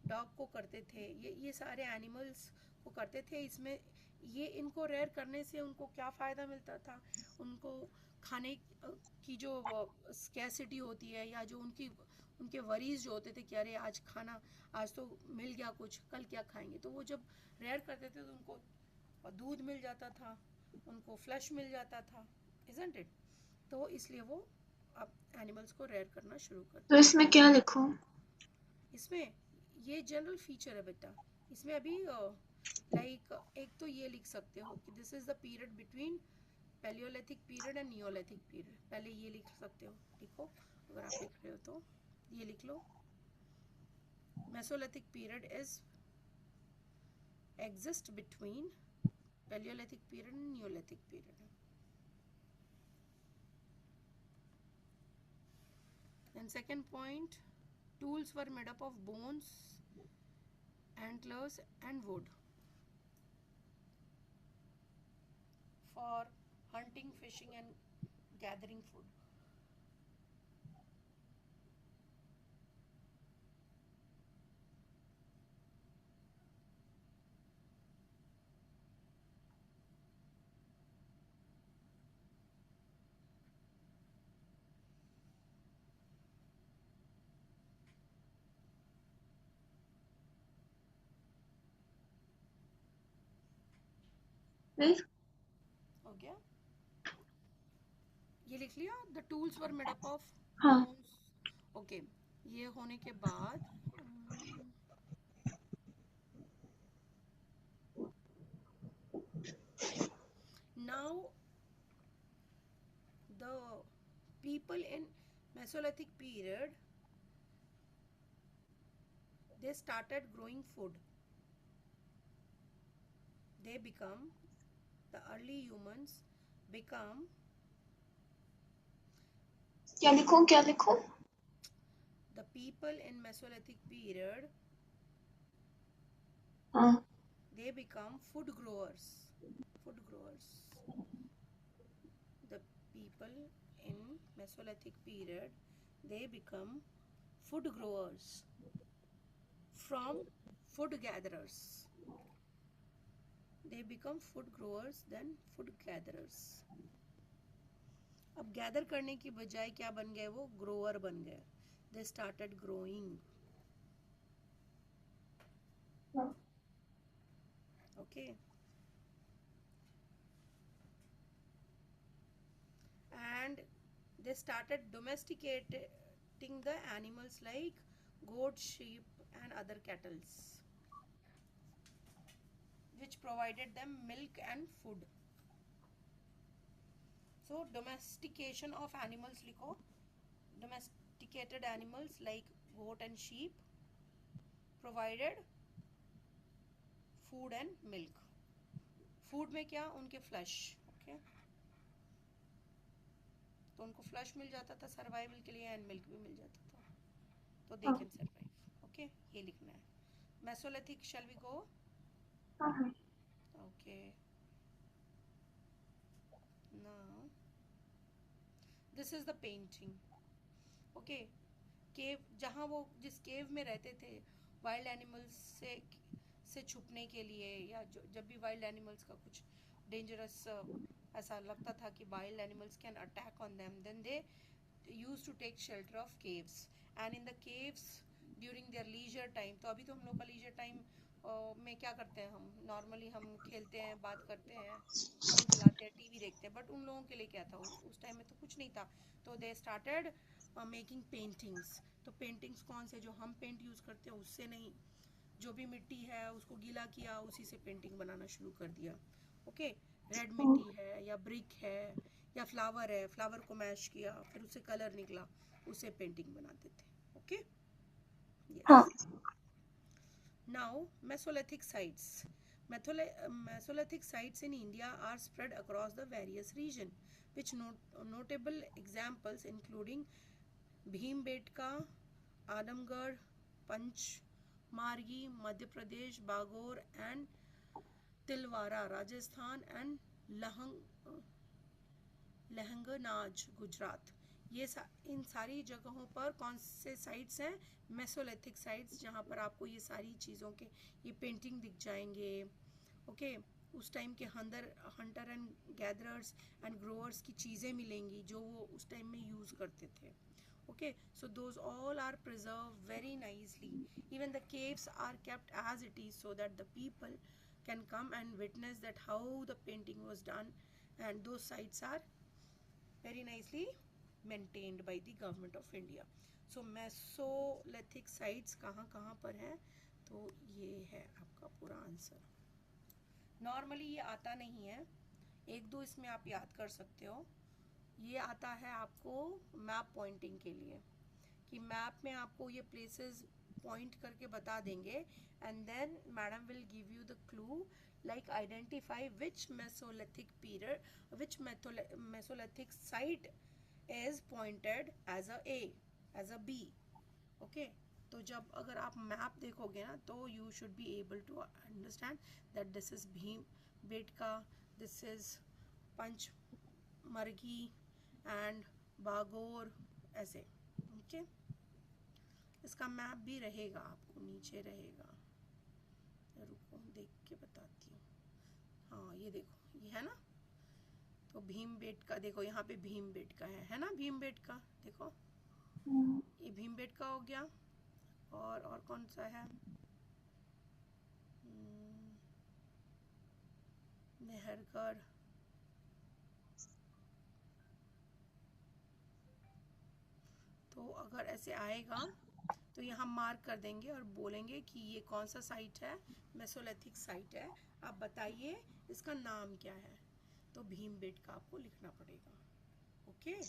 dog को करते थे, ये सारे एनिमल्स को करते थे. इसमें ये इनको रेयर करने से उनको क्या फ़ायदा मिलता था, उनको खाने की जो स्कैसिटी होती है, या जो उनके वरीज जो होते थे कि अरे आज खाना, आज तो मिल गया कुछ, कल क्या खाएंगे, तो वो जब रेयर करते थे तो उनको दूध मिल जाता था, उनको फ्लैश मिल जाता था, इजंट इट. तो इसलिए वो अब एनिमल्स को रेयर करना शुरू कर. तो इसमें क्या लिखूं? इसमें ये जनरल फीचर है बेटा. इसमें अभी लाइक एक तो ये लिख सकते हो कि this is the period between paleolithic period and neolithic period. पहले ये लिख सकते हो, लिखो अगर आप लिख रहे हो तो ये लिख लो. Mesolithic period is exist between paleolithic period and neolithic period. And second point, tools were made up of bones, antlers and wood for hunting, fishing and gathering food. नहीं हो गया, ये लिख लिया. The tools were made up of हाँ bones. Okay, ये होने के बाद now the people in Mesolithic period, they started growing food. They become, the early humans become, क्या लिखूं? the people in Mesolithic period, हाँ they become food growers. The people in Mesolithic period, they become food growers from food gatherers. They become food growers then food gatherers. अब gather करने की बजाय क्या बन गए, वो ग्रोअर बन गए. they started growing. Okay, and they started domesticating the animals like goat, sheep, and other cattle, which provided them milk and food. So domestication of animals लिखो. Domesticated animals like goat and sheep provided food and milk. Food में क्या, उनके flesh. Okay, तो उनको flesh मिल जाता था survival के लिए, and milk भी मिल जाता था, तो they can survive. Okay, ये लिखना है. Mesolithic, shall we go? Okay, now this is the painting. Okay, केव, जहाँ वो जिस केव में रहते थे वाइल्ड एनिमल्स से छुपने के लिए, या जब भी वाइल्ड एनिमल्स का कुछ डेंजरस ऐसा लगता था कि wild animals can attack on them, then they use to take shelter of caves, and in the caves during their leisure time. तो अभी तो हम लोग का लीजर टाइम में क्या करते हैं, हम नॉर्मली हम खेलते हैं, बात करते हैं, फ़ोन चलाते हैं, टीवी देखते हैं, बट उन लोगों के लिए क्या था, उस टाइम में तो कुछ नहीं था. तो दे स्टार्टेड मेकिंग पेंटिंग्स. तो पेंटिंग्स कौन से, जो हम पेंट यूज़ करते हैं उससे नहीं, जो भी मिट्टी है उसको गीला किया, उसी से पेंटिंग बनाना शुरू कर दिया. ओके, रेड मिट्टी है या ब्रिक है या फ्लावर है, फ्लावर को मैश किया, फिर उससे कलर निकला, उससे पेंटिंग बनाते थे. Okay, yes. Now, Mesolithic sites. Mesolithic sites in India are spread across the various regions, which notable examples including Bhimbetka, Adamgarh, Panchmargi, Madhya Pradesh, Bagor, and Tilwara, Rajasthan, and Langhnaj, Gujarat. ये इन सारी जगहों पर कौन से साइट्स हैं, मेसोलिथिक साइट्स, जहाँ पर आपको ये सारी चीज़ों के ये पेंटिंग दिख जाएंगे. ओके, उस टाइम के Hunter and gatherers and growers की चीज़ें मिलेंगी जो वो उस टाइम में यूज़ करते थे. Okay, so those all are preserved very nicely. Even the caves are kept as it is, so that the people can come and witness that how the painting was done, and those sites are very nicely maintained by the government of India. So Mesolithic sites कहाँ कहाँ पर हैं, तो ये है आपका पूरा answer. Normally ये आता नहीं है, एक दो इसमें आप याद कर सकते हो. ये आता है आपको मैप पॉइंटिंग के लिए, कि मैप में आपको ये प्लेसेस पॉइंट करके बता देंगे, and then madam will give you the clue like identify which Mesolithic period, which Mesolithic site is pointed as a as a B. Okay, तो जब अगर आप मैप देखोगे ना, तो you should be able to understand that this is Bhimbetka, this is Panchmargi and Bagor, ऐसे. Okay, इसका map भी रहेगा, आपको नीचे रहेगा, रुको देख के बताती हूँ. हाँ, ये देखो, ये है ना, तो भीमबेटका देखो, यहाँ पे भीमबेटका है ना, भीमबेटका देखो, ये भीमबेटका हो गया. और कौन सा है, मेहरगढ़. तो अगर ऐसे आएगा तो यहाँ मार्क कर देंगे और बोलेंगे कि ये कौन सा साइट है, मेसोलिथिक साइट है, आप बताइए इसका नाम क्या है. तो भीमबेटका आपको लिखना पड़ेगा. Okay,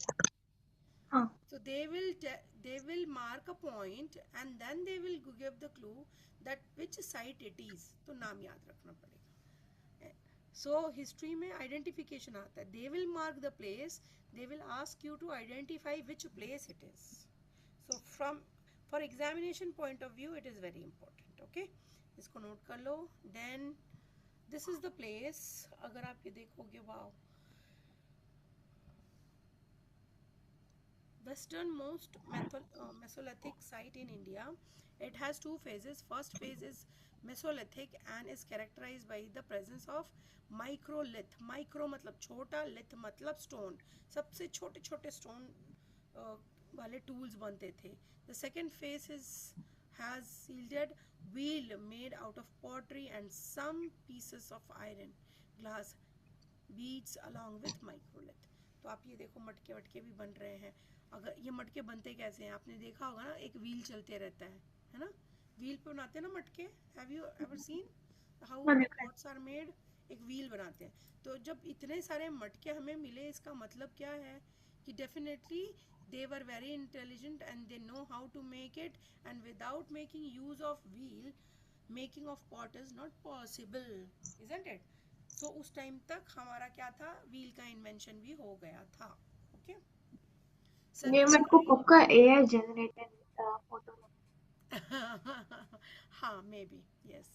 so they will mark a point and then they will give the clue that which site it is. तो नाम याद रखना पड़ेगा. So history में identification आता है. They will mark the place, they will ask you to identify which place it is. So for examination point of view it is very important. Okay, इसको note कर लो. Then this is the place. अगर आप ये देखोगे, wow, westernmost Mesolithic site in India. It has two phases. First phase is Mesolithic and is characterized by the presence of microlith. Micro मतलब छोटा, lith मतलब stone. सबसे छोटे छोटे stone वाले टूल्स बनते थे. The second face is has yielded wheel made out of pottery and some pieces of iron, glass, beads along with microlith. तो आप ये देखो मटके वटके भी बन रहे हैं. अगर ये मटके बनते कैसे हैं, आपने देखा होगा ना, एक व्हील चलते रहता है ना, व्हील पे बनाते हैं ना मटके. Have you ever seen how हाँ, द देखा है। Pots are made? एक व्हील बनाते हैं. तो जब इतने सारे मटके हमें मिले, इसका मतलब क्या है कि definitely they were very intelligent and they know how to make it, and without making use of wheel, making of pot is not possible, isn't it? So उस टाइम तक हमारा क्या था, व्हील का इन्वेंशन भी हो गया था. ओके. ये मेरे को सर्कुलर पक्का एआई जनरेटेड फोटो हाँ, मे बी, यस.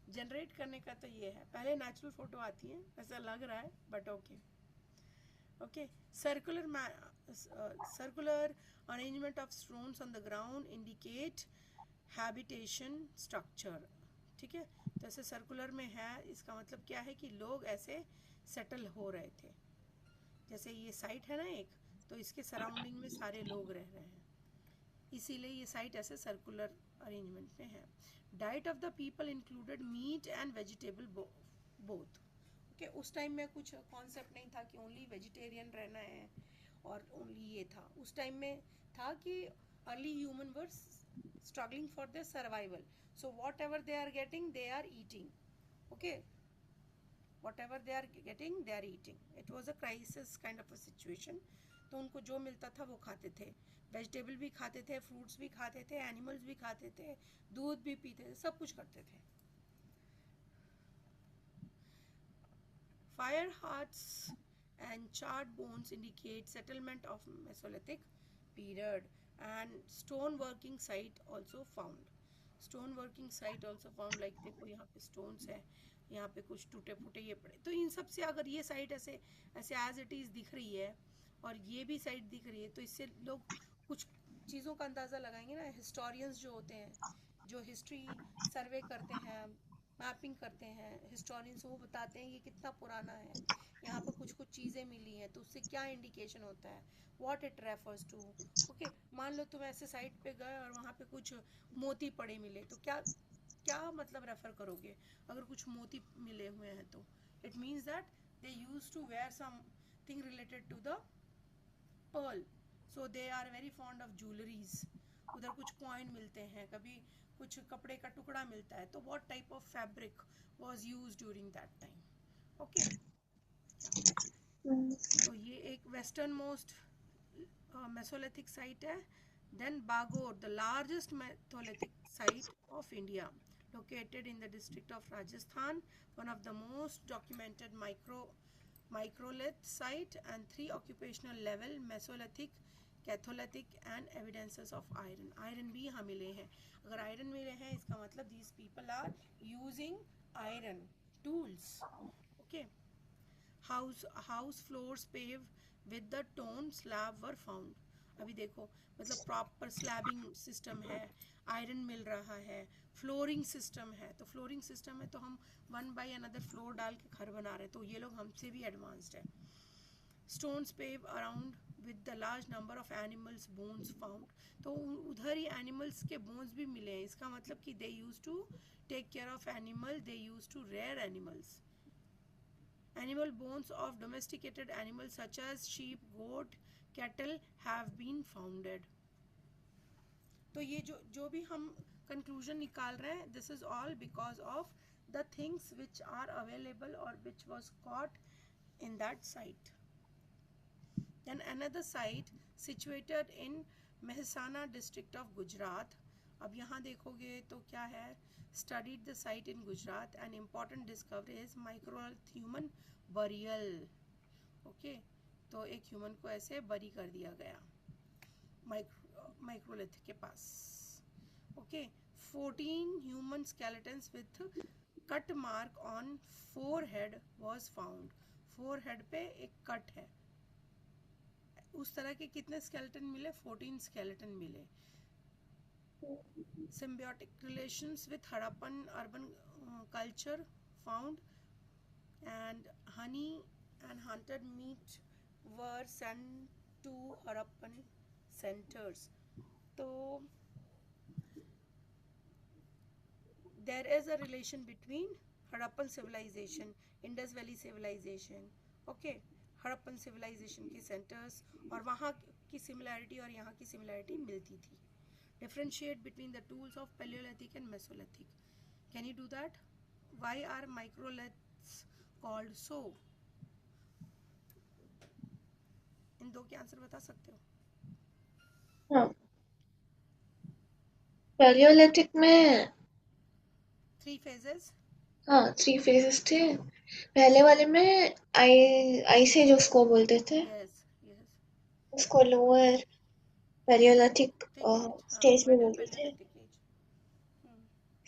जनरेट करने का तो ये है, पहले नेचुरल फोटो आती है ऐसा लग रहा है, but okay. Okay, circular arrangement of stones on the ground indicate habitation structure. ठीक है, तो ऐसे सर्कुलर में है, इसका मतलब क्या है कि लोग ऐसे सेटल हो रहे थे. जैसे ये साइट है ना एक, तो इसके सराउंडिंग में सारे लोग रह रहे हैं, इसीलिए ये साइट ऐसे सर्कुलर अरेंजमेंट में है. Diet of the people included meat and vegetable both. कि उस टाइम में कुछ कॉन्सेप्ट नहीं था कि ओनली वेजिटेरियन रहना है और ओनली ये था. उस टाइम में था कि early human were struggling for their survival, so whatever they are getting they are eating. Okay, whatever they are getting they are eating. It was a crisis kind of a situation. तो उनको जो मिलता था वो खाते थे. Vegetable भी खाते थे, फ्रूट्स भी खाते थे, एनिमल्स भी खाते थे, दूध भी पीते थे, सब कुछ करते थे. Fire hearths and charred bones indicate settlement of Mesolithic period, and stone working site also found. Stone working site also found, like देखो यहाँ पे stones है, यहाँ पे कुछ टूटे फूटे ये पड़े. तो इन सब से अगर ये साइट ऐसे ऐसे as it is दिख रही है और ये भी साइट दिख रही है, तो इससे लोग कुछ चीज़ों का अंदाज़ा लगाएंगे ना. हिस्टोरियंस जो होते हैं, जो हिस्ट्री सर्वे करते हैं, मैपिंग करते हैं, हिस्टोरियंस वो बताते हैं ये कितना पुराना है, यहाँ पर कुछ कुछ चीज़ें मिली हैं, तो उससे क्या इंडिकेशन होता है, what it refers to. Okay, मान लो तुम ऐसे साइट पे गए और वहाँ पे कुछ मोती पड़े मिले, तो क्या क्या मतलब रेफर करोगे अगर कुछ मोती मिले हुए हैं? तो it means that they use to wear something related to the pearl, so they are very fond of jewelleries. उधर कुछ कॉइन मिलते हैं, कभी कुछ कपड़े का टुकड़ा मिलता है, तो what type of fabric was used during that time. Okay, तो ये एक वेस्टर्न मोस्ट मेसोलिथिक साइट है. Then Bagor, the largest mesolithic site of India, located in the district of Rajasthan, one of the most documented microlith site, and 3 occupational level Mesolithic, Catholithic and evidences of iron. Iron भी यहाँ मिले हैं. अगर iron मिले हैं, इसका मतलब these people are using iron tools. Okay. House floors paved with the stone slab were found. अभी देखो, मतलब प्रॉपर स्लैबिंग सिस्टम है, आयरन मिल रहा है, फ्लोरिंग सिस्टम है. तो फ्लोरिंग सिस्टम है तो हम वन बाय अनदर फ्लोर डाल के घर बना रहे हैं, तो ये लोग हमसे भी एडवांस्ड है. Stones pave around with the large number of animals bones found. तो उधर ही एनिमल्स के बोन्स भी मिले हैं. इसका मतलब कि they use to take care of animal, they use to rear animals. Animal bones of domesticated animals such as sheep, goat, cattle have been founded. तो ये जो भी हम conclusion निकाल रहे हैं, this is all because of the things which are available or which was caught in that site. Then another site situated in Mehsana district of Gujarat. अब यहाँ देखोगे तो क्या है, studied the site in Gujarat. An important discovery is microlith human burial. Okay, तो एक human को ऐसे बरी कर दिया गया माइक्रोलिथ के पास. Okay, 14 human skeletons with cut mark on forehead was found. forehead पे एक कट है. उस तरह के कितने स्केलेटन मिले? 14 स्केलेटन मिले. symbiotic relations with Harappan urban culture found, and honey and hunted meat were sent to Harappan centers. तो there is a relation between Harappan civilization, Indus Valley civilization, okay, Harappan civilization के centers और वहाँ की similarity और यहाँ की similarity मिलती थी. Differentiate between the tools of Paleolithic and Mesolithic. Can you do that? Why are microliths called so? इन दो के आंसर बता सकते हो? हाँ, पैलियोलिथिक में 3 phases. हाँ 3 phases थे. पहले वाले में आइस एज उसको बोलते थे, Yes, yes. उसको लोअर पैलियोलिथिक Thick age, हाँ, स्टेज में middle बोलते थे. Paleolithic age.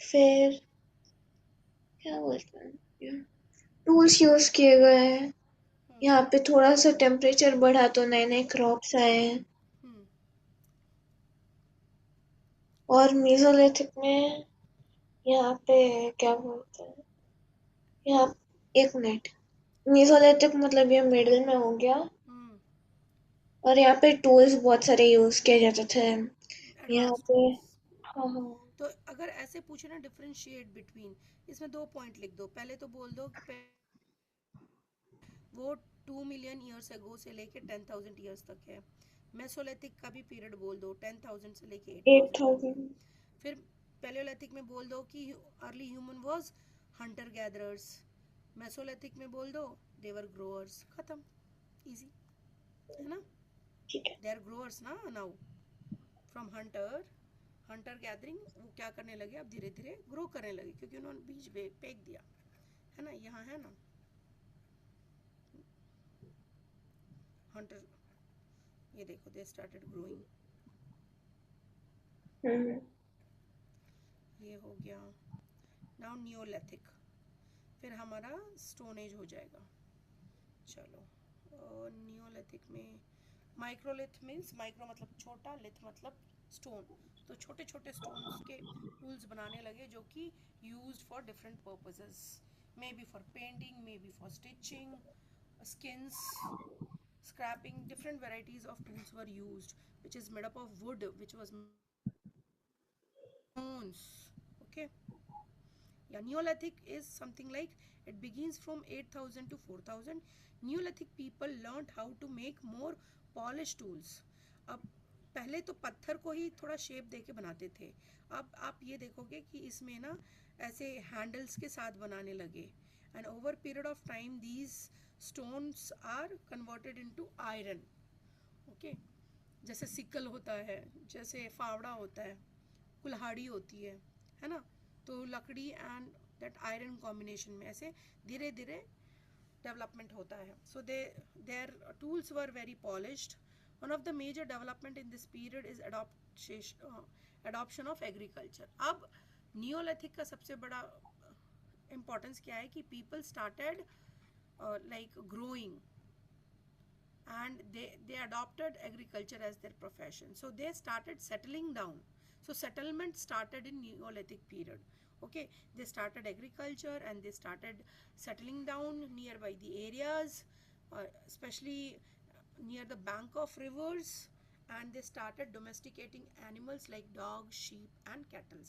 फिर क्या बोलते हैं, टूल्स यूज किए गए हैं. यहाँ पे थोड़ा सा टेम्परेचर बढ़ा तो नए नए क्रॉप्स आए हैं. और मेसोलिथिक में यहाँ पे क्या बोलते हैं, यहाँ एक मिनट, मेसोलिथिक मतलब ये मिडिल में हो गया. और यहाँ पे टूल्स बहुत सारे यूज किए जाते थे यहाँ एडवांस पे. टूल्स. हाँ हाँ. तो अगर ऐसे पूछे ना डिफरेंशिएट बिटवीन, इसमें 2 पॉइंट लिख दो. पहले तो बोल दो कि वो 2 मिलियन ईयर्स अगो से लेके 10,000 ईयर्स तक है. मेसोलिथिक का भी पीरियड बोल दो 10,000 से लेके 8,000 तक. 8,000. फिर पैलियोलिथिक में बोल दो कि early human was Hunter gatherers. Mesolithic में बोल दो दे वर ग्रोअर्स. खत्म. इजी है ना? ठीक है. दे आर ग्रोअर्स ना नाउ. फ्रॉम हंटर गैदरिंग वो क्या करने लगे, अब धीरे धीरे ग्रो करने लगे क्योंकि उन्होंने बीज फेंक दिया है ना. यहाँ है ना हंटर, ये देखो दे स्टार्टेड ग्रोइंग. ये हो गया. Now Neolithic. फिर हमारा स्टोन एज हो जाएगा. चलो नियोलिथिक में माइक्रोलिथ मीन्स माइक्रो मतलब छोटा, लिथ मतलब स्टोन. तो छोटे छोटे स्टोन्स के टूल्स बनाने लगे जो कि used for different purposes. May be for painting, may be for stitching, skins, scrapping. Different varieties of tools were used which is made up of wood, which was stones. Okay. Yeah, Neolithic is something like it begins from 8,000 to 4,000. Neolithic people learned how to make more polished tools. अब पहले तो पत्थर को ही थोड़ा shape देके बनाते थे. अब आप ये देखोगे कि इसमें ना ऐसे हैंडल्स के साथ बनाने लगे. And over period of time these stones are converted into iron. Okay. जैसे सिक्कल होता है, जैसे फावड़ा होता है, कुल्हाड़ी होती है ना. तो लकड़ी एंड दैट आयरन कॉम्बिनेशन में ऐसे धीरे धीरे डेवलपमेंट होता है. So their tools were very polished. One of the major development in this period is adoption of agriculture. अब नियोलिथिक का सबसे बड़ा इम्पोर्टेंस क्या है कि people started like growing and they adopted agriculture as their profession. So they started settling down. So settlement started in Neolithic period. Okay, they started agriculture and they started settling down nearby the areas, especially near the bank of rivers, and they started domesticating animals like dogs, sheep and cattle,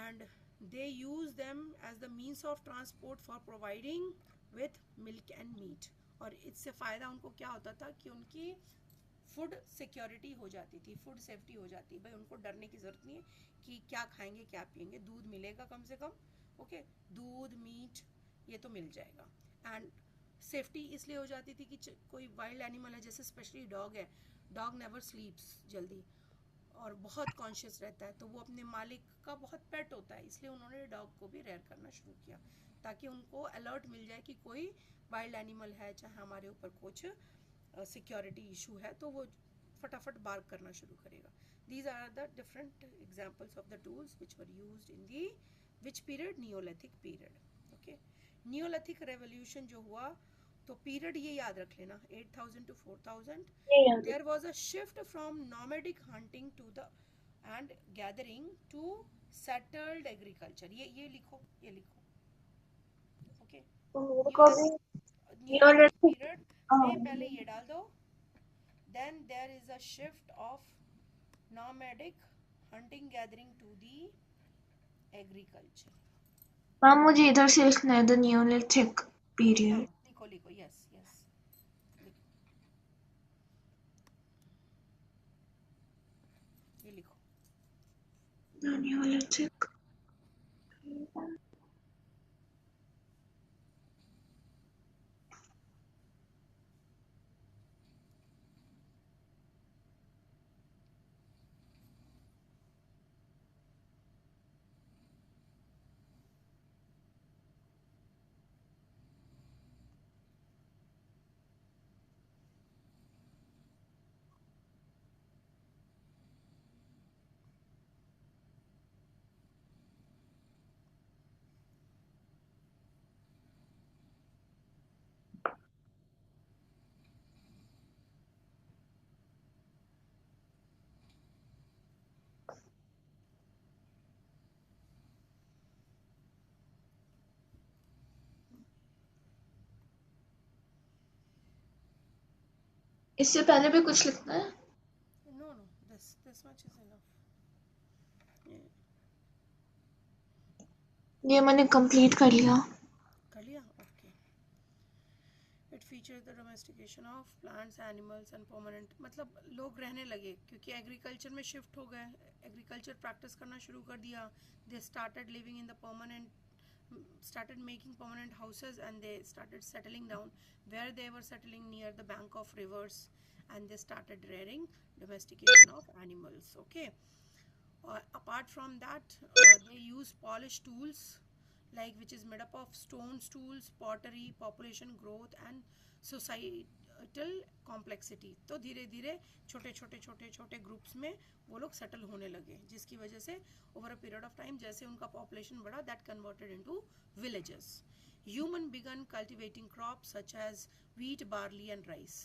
and they use them as the means of transport for providing with milk and meat. और इससे फ़ायदा उनको क्या होता था कि उनकी food security हो जाती थी, फूड सेफ्टी हो जाती. भाई उनको डरने की ज़रूरत नहीं है कि क्या खाएंगे क्या पिएंगे, दूध मिलेगा कम से कम. ओके, दूध मीट ये तो मिल जाएगा. एंड सेफ्टी इसलिए हो जाती थी कि कोई वाइल्ड एनिमल है, जैसे स्पेशली डॉग है, डॉग नेवर स्लीप्स जल्दी और बहुत कॉन्शियस रहता है, तो वो अपने मालिक का बहुत पेट होता है. इसलिए उन्होंने डॉग को भी रेयर करना शुरू किया ताकि उनको अलर्ट मिल जाए कि कोई वाइल्ड एनिमल है, चाहे हमारे ऊपर कुछ सिक्योरिटी इशू है, तो वो फटाफट बार्क करना शुरू करेगा. These are the different examples of the tools which were used in the which period, neolithic period. Okay. Neolithic revolution जो हुआ, तो पीरियड ये याद रख लेना 8,000 to 4,000. There was a shift from nomadic hunting to the and gathering to settled agriculture. ये लिखो, ये लिखो. ओके. नियोलिथिक पीरियड में पहले ये डाल दो, then there is a shift of nomadic hunting gathering to the agriculture. Ma'am मुझे इधर से लिखना है द नियोलिथिक हाँ पीरियड. लिखो लिखो, यस यस लिखो, ये लिखो. The neolithic. इससे पहले भी कुछ लिखना है? No no, this much is enough. ये मैंने कंप्लीट कर लिया. कर लिया, okay. It features the domestication of plants animals and permanent, मतलब लोग रहने लगे क्योंकि एग्रीकल्चर में शिफ्ट हो गए, एग्रीकल्चर प्रैक्टिस करना शुरू कर दिया. They started living in the permanent, started making permanent houses, and they started settling down where they were settling near the bank of rivers, and they started rearing domestication of animals. Okay. Apart from that, they use polished tools like which is made up of stones tools, pottery, population growth and societal complexity. तो धीरे धीरे छोटे छोटे छोटे छोटे groups में वो लोग सेटल होने लगे, जिसकी वजह से over a period of time जैसे उनका पॉपुलेशन बढ़ा, that converted into villages. Human began cultivating crops such as wheat, barley and rice.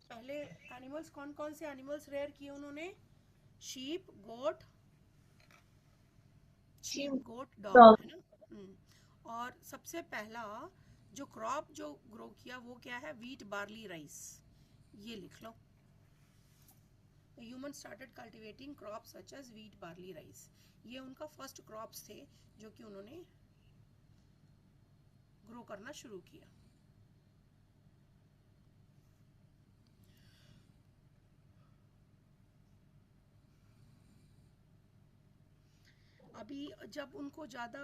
पहले एनिमल्स कौन कौन से एनिमल्स रेयर किए उन्होंने? शीप, गोट, डॉग, है ना. और सबसे पहला जो क्रॉप जो ग्रो किया वो क्या है? Wheat, barley, rice. ये लिख लो. Human started cultivating crops such as wheat, barley, rice. ये उनका फर्स्ट क्रॉप्स थे जो कि उन्होंने ग्रो करना शुरू किया. अभी जब उनको ज़्यादा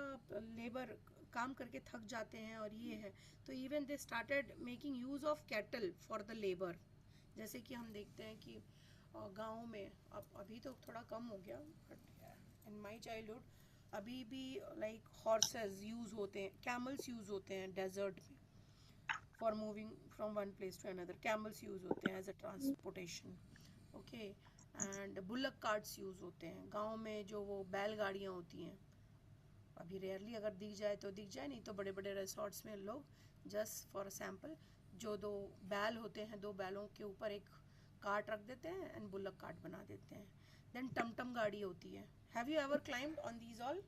लेबर काम करके थक जाते हैं और ये है, तो even they started making use of cattle for the labour. जैसे कि हम देखते हैं कि गाँव में अब अभी तो थोड़ा कम हो गया, बट इन माय चाइल्डहुड अभी भी लाइक हॉर्सेस यूज़ होते हैं, कैमल्स यूज़ होते हैं डेजर्ट में for moving from one place to another. Camels use होते हैं as a transportation. Okay. And bullock carts use होते हैं गांव में, जो वो बैलगाड़ियाँ होती हैं. अभी रेयरली अगर दिख जाए तो दिख जाए, नहीं तो बड़े बड़े रिसोर्ट्स में लोग जस्ट फॉर सैम्पल जो दो बैल होते हैं, दो बैलों के ऊपर एक कार्ट रख देते हैं एंड बुलक कार्ट बना देते हैं. देन टमटम गाड़ी होती है. Have you ever climbed on these all?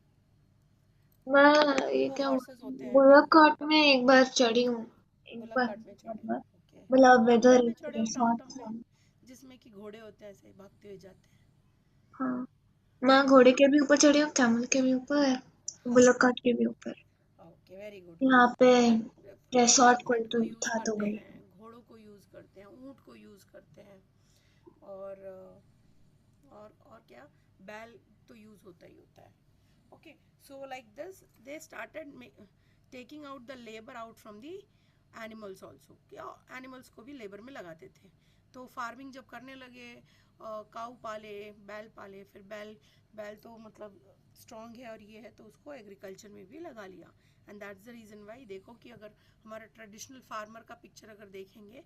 मैं ये वो क्या हॉर्सेस होते हैं, बुलक कार्ट में एक बार चढ़ी हूँ. एक बुलक बार कार्ट में चढ़े. मतलब ओके. वेदर टमटम पे चढ़े हो? रिसोर्ट टमटम पे था. जिसमें कि घोड़े होते हैं ऐसे भागते हुए जाते हैं. हाँ, मैं घोड़े के भी ऊपर चढ़ी हूँ, कैमल के भी ऊपर, हाँ, बुलक कार्ट के भी ऊपर. Okay, very good. यहाँ पे रिसोर्ट कोई एलिफेंट को तो यूज़ था तो करते गई. हैं, घोड़ों को यूज़ करते हैं, ऊँट को यूज़ करते हैं, और और क्या, बैल तो यूज़ होता ही होता है. Okay. So like this they started taking out the labour out from the animals also. क्या एनिमल्स को भी लेबर में लगाते थे. तो फार्मिंग जब करने लगे, काऊ पाले, बैल पाले, फिर बैल बैल तो मतलब स्ट्रॉन्ग है और ये है, तो उसको एग्रीकल्चर में भी लगा लिया. And that's the reason why देखो कि अगर हमारा ट्रेडिशनल फार्मर का पिक्चर अगर देखेंगे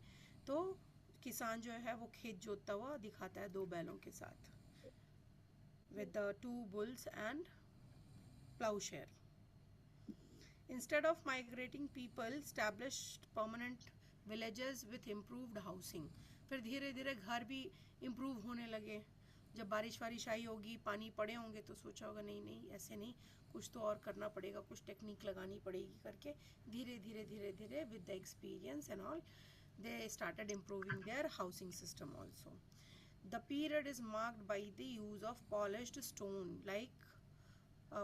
तो किसान जो है वो खेत जोतता हुआ दिखाता है दो बैलों के साथ, with the two bulls and plowshare. Instead of migrating, people established permanent villages with improved housing. फिर धीरे धीरे घर भी इम्प्रूव होने लगे. जब बारिश वारिश आई होगी, पानी पड़े होंगे, तो सोचा होगा नहीं नहीं ऐसे नहीं, कुछ तो और करना पड़ेगा, कुछ टेक्निक लगानी पड़ेगी करके धीरे धीरे धीरे धीरे with the experience and all they started improving their housing system also. The period is marked by the use of polished stone like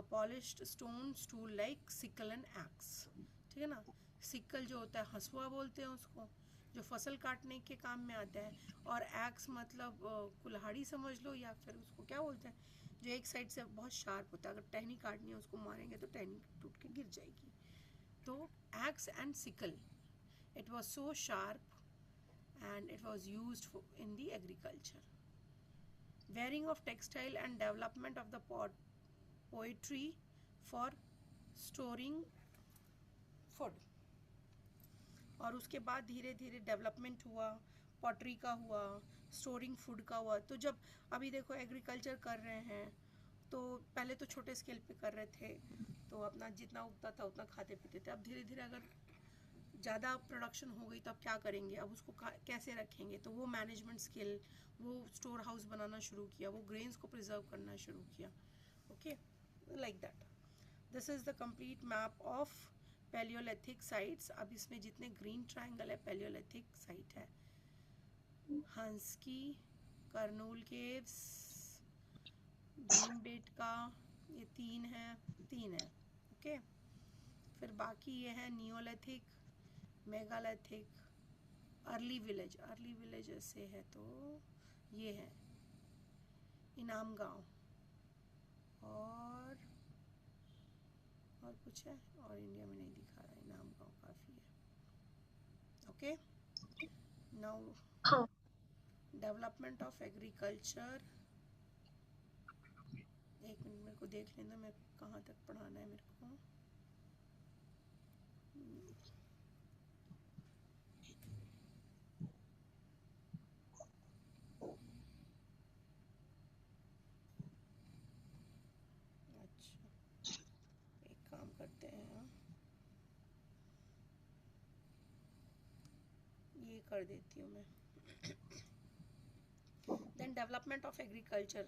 polished stone tool like sickle and axe. ठीक है ना, सिक्कल जो होता है हसुआ बोलते हैं उसको, जो फसल काटने के काम में आता है, और एक्स मतलब कुल्हाड़ी समझ लो, या फिर उसको क्या बोलते हैं, जो एक साइड से बहुत शार्प होता है, अगर टहनी काटनी है उसको मारेंगे तो टहनी टूट के गिर जाएगी. तो x and sickle, it was so sharp and it was used in the agriculture. Wearing of textile and development of the poetry for storing food. और उसके बाद धीरे धीरे डेवलपमेंट हुआ, पॉटरी का हुआ, स्टोरिंग फूड का हुआ. तो जब अभी देखो एग्रीकल्चर कर रहे हैं तो पहले तो छोटे स्केल पे कर रहे थे, तो अपना जितना उगता था उतना खाते पीते थे. अब धीरे धीरे अगर ज़्यादा प्रोडक्शन हो गई तो अब क्या करेंगे, अब उसको कैसे रखेंगे, तो वो मैनेजमेंट स्किल, वो स्टोर हाउस बनाना शुरू किया, वो ग्रेन्स को प्रिजर्व करना शुरू किया. Okay, like that. This is the complete map of Palaeolithic sites. अब इसमें जितने ग्रीन ट्रायंगल है पैलियोलिथिक साइट है. हंसकी, करनूल केव्स, भीमबेटका, ये तीन है. ओके. फिर बाकी ये है नियोलिथिक, मेगालिथिक, अर्ली विलेज ऐसे है. तो ये है इनाम गांव, और कुछ है, और इंडिया में नहीं दिखा रहा है. इनाम गांव काफ़ी है. ओके, नाउ हाँ. Development of agriculture. एक मिनट मेरे को देख लेना, मैं कहाँ तक पढ़ाना है मेरे को. अच्छा, एक काम करते हैं, ये कर देती हूँ मैं. Then development of agriculture.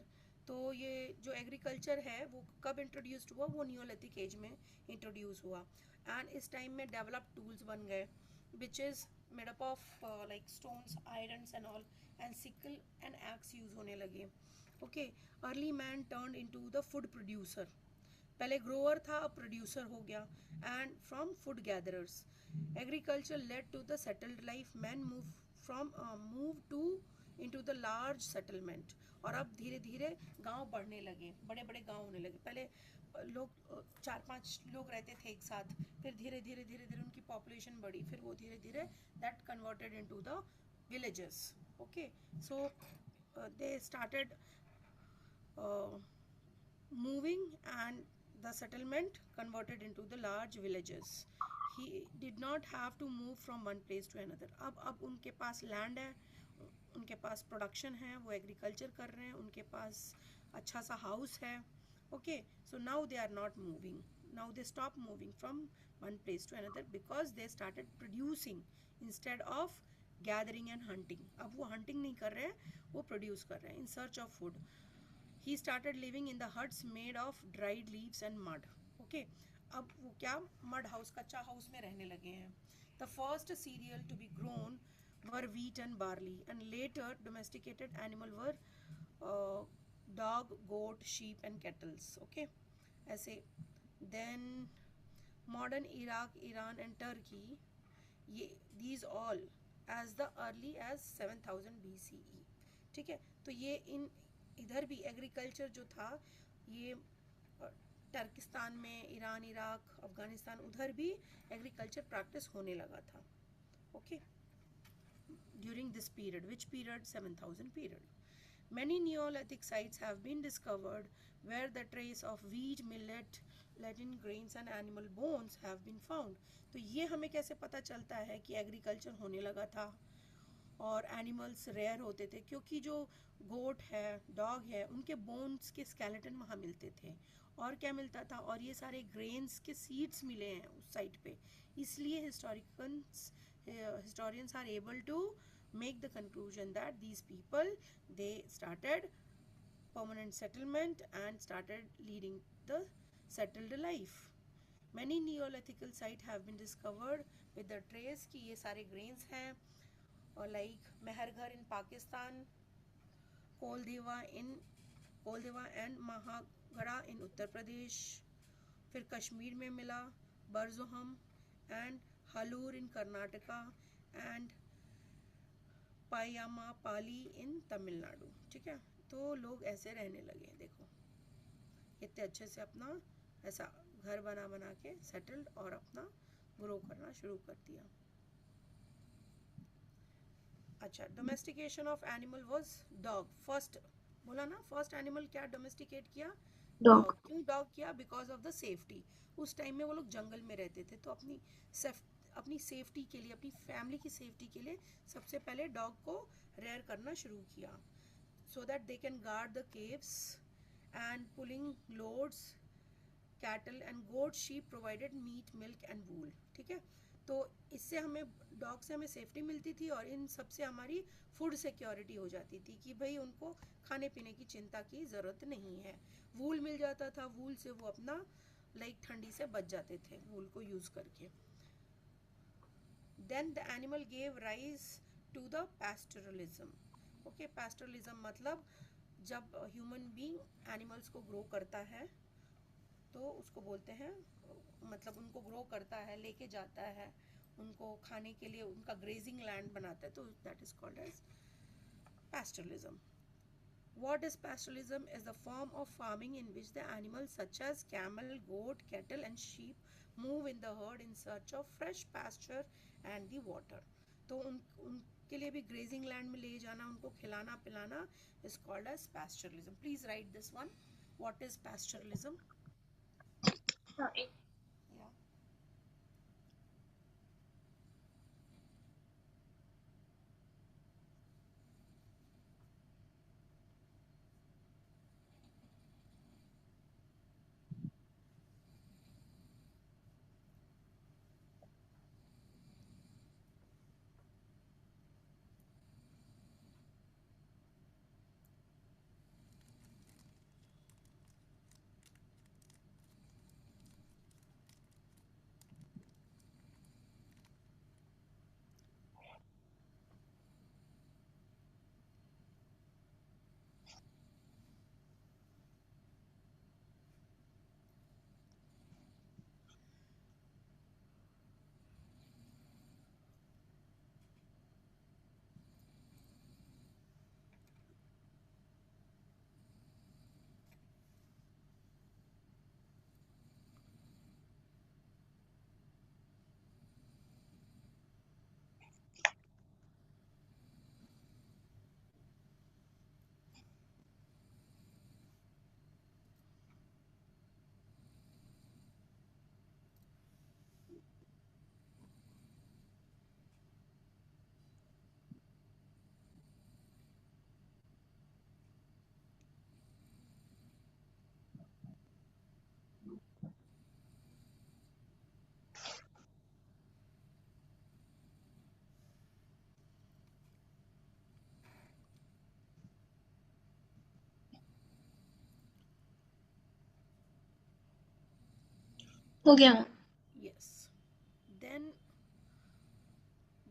तो ये जो एग्रीकल्चर है वो कब इंट्रोड्यूस्ड हुआ, वो नियोलिथिक एज में इंट्रोड्यूस हुआ. एंड इस टाइम में डेवलप टूल्स बन गए which is made up of like stones, irons and all, and sickle and axe use होने लगे. Okay, early man turn into the food producer. पहले ग्रोअर था, अब प्रोड्यूसर हो गया. And from food gatherers, agriculture led to the settled life. Man move to into the large settlement. और अब धीरे धीरे गांव बढ़ने लगे, बड़े बड़े गांव होने लगे. पहले लोग 4-5 लोग रहते थे एक साथ, फिर धीरे धीरे उनकी पॉपुलेशन बढ़ी, फिर वो धीरे धीरे that converted into the villages. Okay, so they started moving and the settlement converted into the large villages. He did not have to move from one place to another. अब उनके पास लैंड है, उनके पास production है, वो agriculture कर रहे हैं, उनके पास अच्छा सा हाउस है. Okay, so now they are not moving, now they stop moving from one place to another because they started producing instead of gathering and hunting. अब वो हंटिंग नहीं कर रहे हैं, वो प्रोड्यूस कर रहे हैं इन search of food. He started living in the huts made of dried leaves and mud. Okay, अब वो क्या, mud house, कच्चा हाउस में रहने लगे हैं. The first cereal to be grown were wheat and barley, and later domesticated animal were dog, goat, sheep and kettles. Okay, ऐसे. Then modern Iraq, Iran and Turkey, ये these all as the early as 7000 BCE. ठीक है, तो ये इन इधर भी agriculture जो था, ये टर्किस्तान में, ईरान, इराक, अफगानिस्तान, उधर भी एग्रीकल्चर प्रैक्टिस होने लगा था. Okay, during this period, which period, 7000 period. Many Neolithic sites have been discovered where the trace of wheat, millet, Latin grains and animal bones have been found. तो ये हमें कैसे पता चलता है कि एग्रीकल्चर होने लगा था और एनिमल्स रेयर होते थे, क्योंकि जो गोट है, डॉग है, उनके बोन्स के स्केलेटन वहाँ मिलते थे. और क्या मिलता था, और ये सारे ग्रेन्स के सीड्स मिले हैं उस साइट पे. इसलिए historians are able to make the conclusion that these people, they started permanent settlement and started leading the settled life. Many Neolithical sites have been discovered with the trace कि ये सारे grains हैं और like मेहरघर in Pakistan, कोलदेवा and महागड़ा इन उत्तर प्रदेश, फिर कश्मीर में मिला बरजोहम and Halur in Karnataka and पायामापाली इन तमिलनाडु। ठीक है, तो लोग ऐसे रहने लगे, देखो कितने अच्छे से अपना ऐसा घर बना बना के सेटल्ड और अपना ग्रो करना शुरू कर दिया। अच्छा, domestication of animal was dog. First बोला ना, फर्स्ट एनिमल क्या डोमेस्टिकेट किया? डॉग। क्यों डॉग किया? Because of the safety. उस टाइम में वो लोग जंगल में रहते थे, तो अपनी सेफ्टी के लिए, अपनी फैमिली की सेफ्टी के लिए सबसे पहले डॉग को रेयर करना शुरू किया, so that they can guard the caves and pulling loads, cattle and goat sheep provided meat milk and wool. ठीक है, तो इससे हमें, डॉग से हमें सेफ्टी मिलती थी और इन सबसे हमारी फूड सिक्योरिटी हो जाती थी कि भाई उनको खाने पीने की चिंता की ज़रूरत नहीं है। वूल मिल जाता था, वूल से वो अपना लाइक ठंडी से बच जाते थे वूल को यूज़ करके। Then the animal gave rise to the pastoralism. Okay, pastoralism मतलब जब ह्यूमन बीइंग एनिमल्स को ग्रो करता है तो उसको बोलते हैं, मतलब उनको ग्रो करता है, लेके जाता है, उनको खाने के लिए उनका ग्रेजिंग लैंड बनाता है, तो that is called as pastoralism. What is pastoralism? Is the form of farming in which the animals such as camel, goat, cattle and sheep move in the herd in search of fresh pasture and the water. तो उनके लिए भी grazing land में ले जाना, उनको खिलाना पिलाना is called as pastoralism. Please write this one. What is pastoralism? Yeah. हो गया। Yes. Then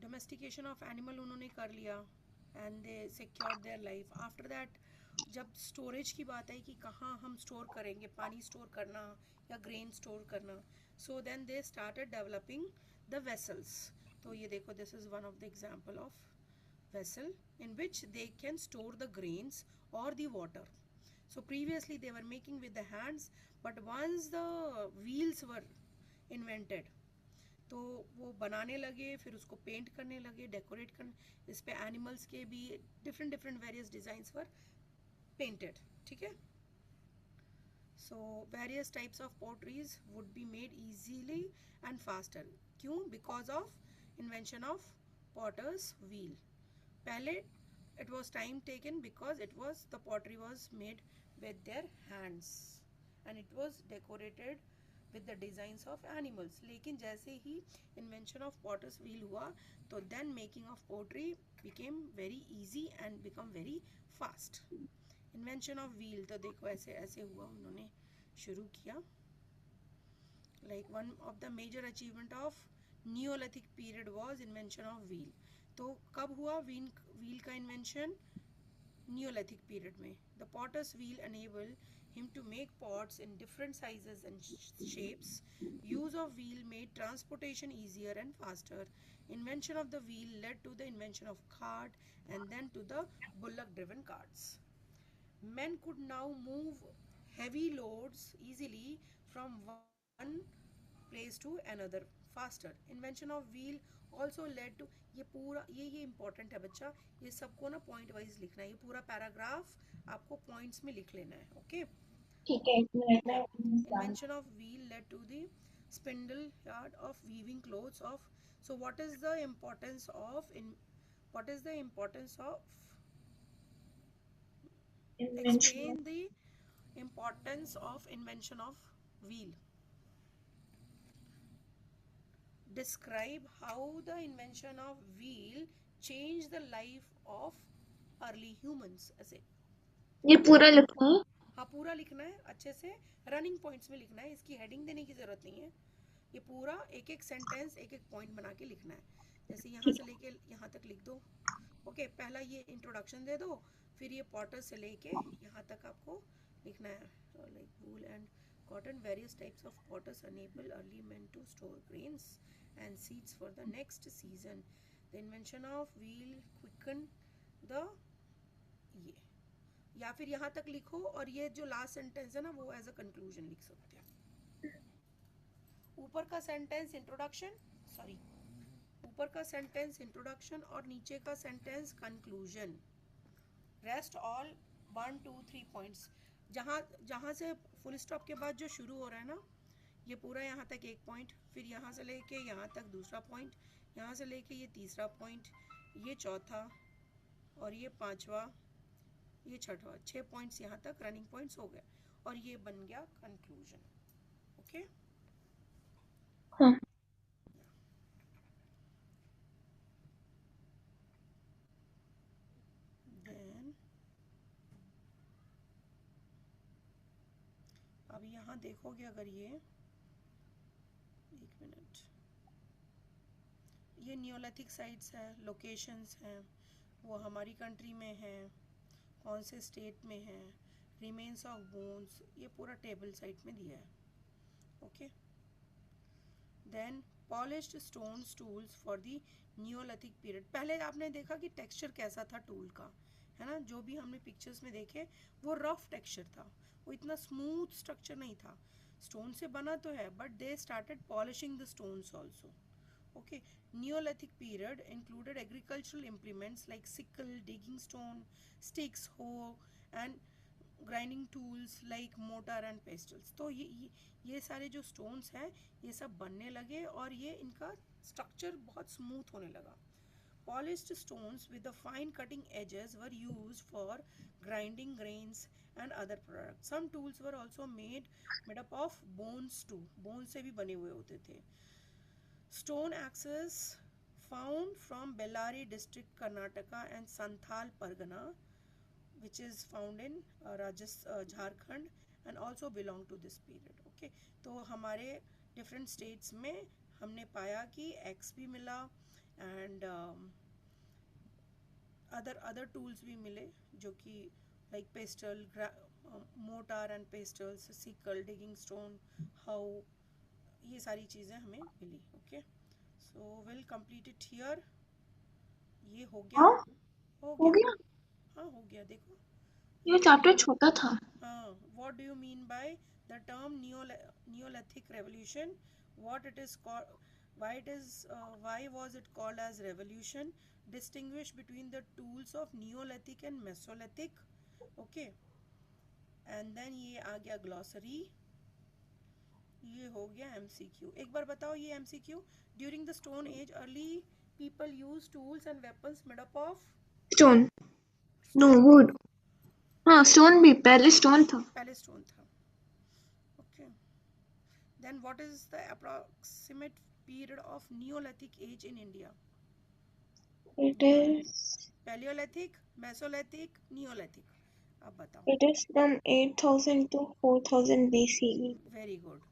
domestication of animal उन्होंने कर लिया and they secured their life. After that, जब स्टोरेज की बात आई कि कहाँ हम स्टोर करेंगे, पानी स्टोर करना या ग्रेन स्टोर करना, so then they started developing the vessels. तो ये देखो, this is one of the example of vessel in which they can store the grains or the water. So previously they were making with the hands, but once the wheels were invented, तो वो बनाने लगे, फिर उसको paint करने लगे, decorate करने, इस पे एनिमल्स के भी different different various designs were painted. ठीक है, so various types of potteries would be made easily and faster. क्यों? Because of invention of potter's wheel. पहले it was time taken because it was, the pottery was made with their hands and it was decorated with the designs of animals. लेकिन जैसे ही invention of potter's wheel हुआ, तो then making of pottery became very easy and become very fast. Invention of wheel, तो देखो ऐसे ऐसे हुआ, उन्होंने शुरू किया। Like one of the major achievement of Neolithic period was invention of wheel. तो कब हुआ व्हील का इन्वेंशन? Neolithic period में. The potter's wheel enabled him to make pots in different sizes and shapes. Use of wheel made transportation easier and faster. Invention of the wheel led to the invention of cart and then to the bullock-driven carts. Men could now move heavy loads easily from one place to another faster. Invention of wheel also led to, ये पूरा ये important है बच्चा, ये सबको ना point wise लिखना है, ये पूरा पैराग्राफ आपको पॉइंट्स में लिख लेना है. ओके, ठीक है, 1 मिनट में invention of wheel led to the spindle yard of weaving clothes of. So what is the importance of explain the importance of invention of wheel. Describe how the invention of wheel changed the life of early humans. ऐसे ये पूरा लिखना है? हाँ, पूरा लिखना है, अच्छे से रनिंग पॉइंट्स में लिखना है, इसकी हेडिंग देने की जरूरत नहीं है. ये पूरा एक एक सेंटेंस एक एक पॉइंट बना के लिखना है. जैसे यहाँ से लेके यहाँ तक लिख दो. ओके, पहला ये इंट्रोडक्शन दे दो, फिर ये पॉटर से लेके यहाँ तक आपको लिखना है. Like wool and cotton, various types of potters enable early men to store grains and seeds for the next season. The invention of wheel quickened the, ये या फिर यहाँ तक लिखो और ये जो लास्ट सेंटेंस है ना वो एज अ कंक्लूजन लिख सकते हैं. ऊपर का सेंटेंस इंट्रोडक्शन और नीचे का sentence conclusion. Rest all 1 2 3 points. जहाँ से फुल स्टॉप के बाद जो शुरू हो रहा है ना, ये पूरा यहाँ तक एक पॉइंट, फिर यहाँ से लेके यहाँ तक दूसरा पॉइंट, यहाँ से लेके ये तीसरा पॉइंट, ये चौथा और ये पांचवा, ये छठवा. 6 पॉइंट्स यहाँ तक रनिंग पॉइंट्स हो गए और ये बन गया कंक्लूजन. ओके, हाँ. देन अब यहाँ देखोगे, अगर ये एक मिनट, ये नियोलिथिक साइट्स है, लोकेशंस हैं, वो हमारी कंट्री में है, कौन से स्टेट में है, रिमेन्स ऑफ बोन्स, ये पूरा टेबल साइट में दिया है. Okay, then polished stones tools for the neolithic period. पहले आपने देखा कि टेक्सचर कैसा था टूल का, है ना, जो भी हमने पिक्चर्स में देखे वो रफ टेक्सचर था, वो इतना स्मूथ स्ट्रक्चर नहीं था. स्टोन से बना तो है, but they started polishing the stones also. Okay, Neolithic period included agricultural implements like sickle, digging stone, sticks, hoe, and grinding tools like mortar and pestles. तो ये सारे जो stones हैं ये सब बनने लगे और ये इनका structure बहुत smooth होने लगा. Polished stones with the fine cutting edges were used for grinding grains and other products. Some tools were also made up of bones too. Bones से भी बने हुए होते थे. Stone axes found from Bellary district, Karnataka and Santhal Pargana, which is found in Jharkhand and also belong to this period. Okay, तो हमारे different states में हमने पाया कि axe भी मिला and other tools भी मिले, जो कि like pestle, mortar and pestles, sickle, digging stone, hoe, ये सारी चीज़ें हमें मिली. Okay, so will complete it here. ये हो गया. हाँ, हो हो गया. गया. हाँ, हो गया. देखो ये चैप्टर छोटा था. हाँ, what do you mean by the term Neolithic revolution, what it is called, why was it called as revolution, distinguish between the tools of Neolithic and Mesolithic. Okay, and then ये आ गया glossary. ये हो गया MCQ. एक बार बताओ ये MCQ. During the stone age early people use tools and weapons made up of stone. No, wood. हाँ, stone भी पहले स्टोन था. Okay, then what is the approximate period of neolithic age in India? It is palaeolithic, mesolithic, neolithic. अब बताओ. It is from 8000 to 4000 BCE. Very good.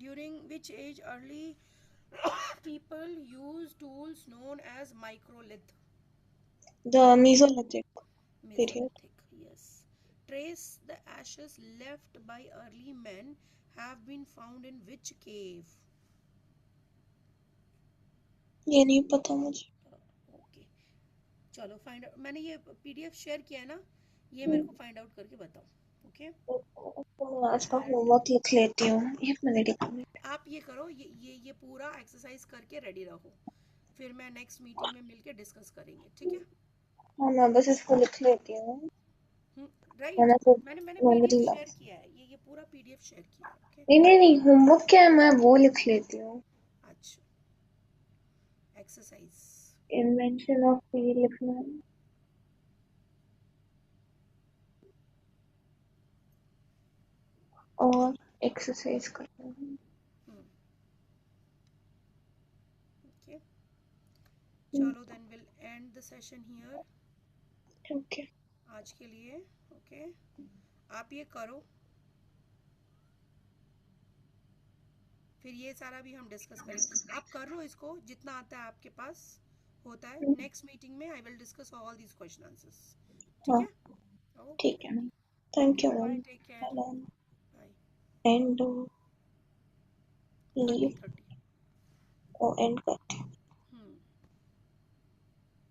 During which age early People use tools known as microlith. The Mesolithic period. Mesolithic, yes. Trace the ashes left by early men have been found in which cave? ये नहीं पता मुझे. Okay, चलो find out. मैंने ये PDF share किया है ना, ये मेरे को फाइंड आउट करके बताओ. ओके, तो मैं आज का होमवर्क लिख लेती हूँ. एक मिनट. आप ये करो, ये पूरा एक्सरसाइज करके रेडी रहो, फिर मैं नेक्स्ट मीटिंग में मिलके डिस्कस करेंगे, ठीक है? हाँ, मैं बस इसको लिख लेती हूँ. राइट, मैंने मेमोरी पीडीएफ लॉस. शेयर किया है, ये पूरा पीडीएफ शेयर किया है. ओके, नहीं, होमवर्क क्या है, मैं वो लिख लेती हूँ. अच्छा, एक्सरसाइज. इन्वेंशन ऑफ व्हील लिखना है. और एक्सरसाइज करना है. ओके, चलो then will end the session here. Okay. आज के लिए. ओके, आप ये करो, फिर ये सारा भी हम डिस्कस करेंगे. आप कर लो इसको, जितना आता है आपके पास होता है. नेक्स्ट मीटिंग में I will discuss all these question answers, ठीक हाँ, है? ओके, ठीक है ma'am. Thank you bye, ma'am. Take care, bye. And leave. 30. ओ एंड करते.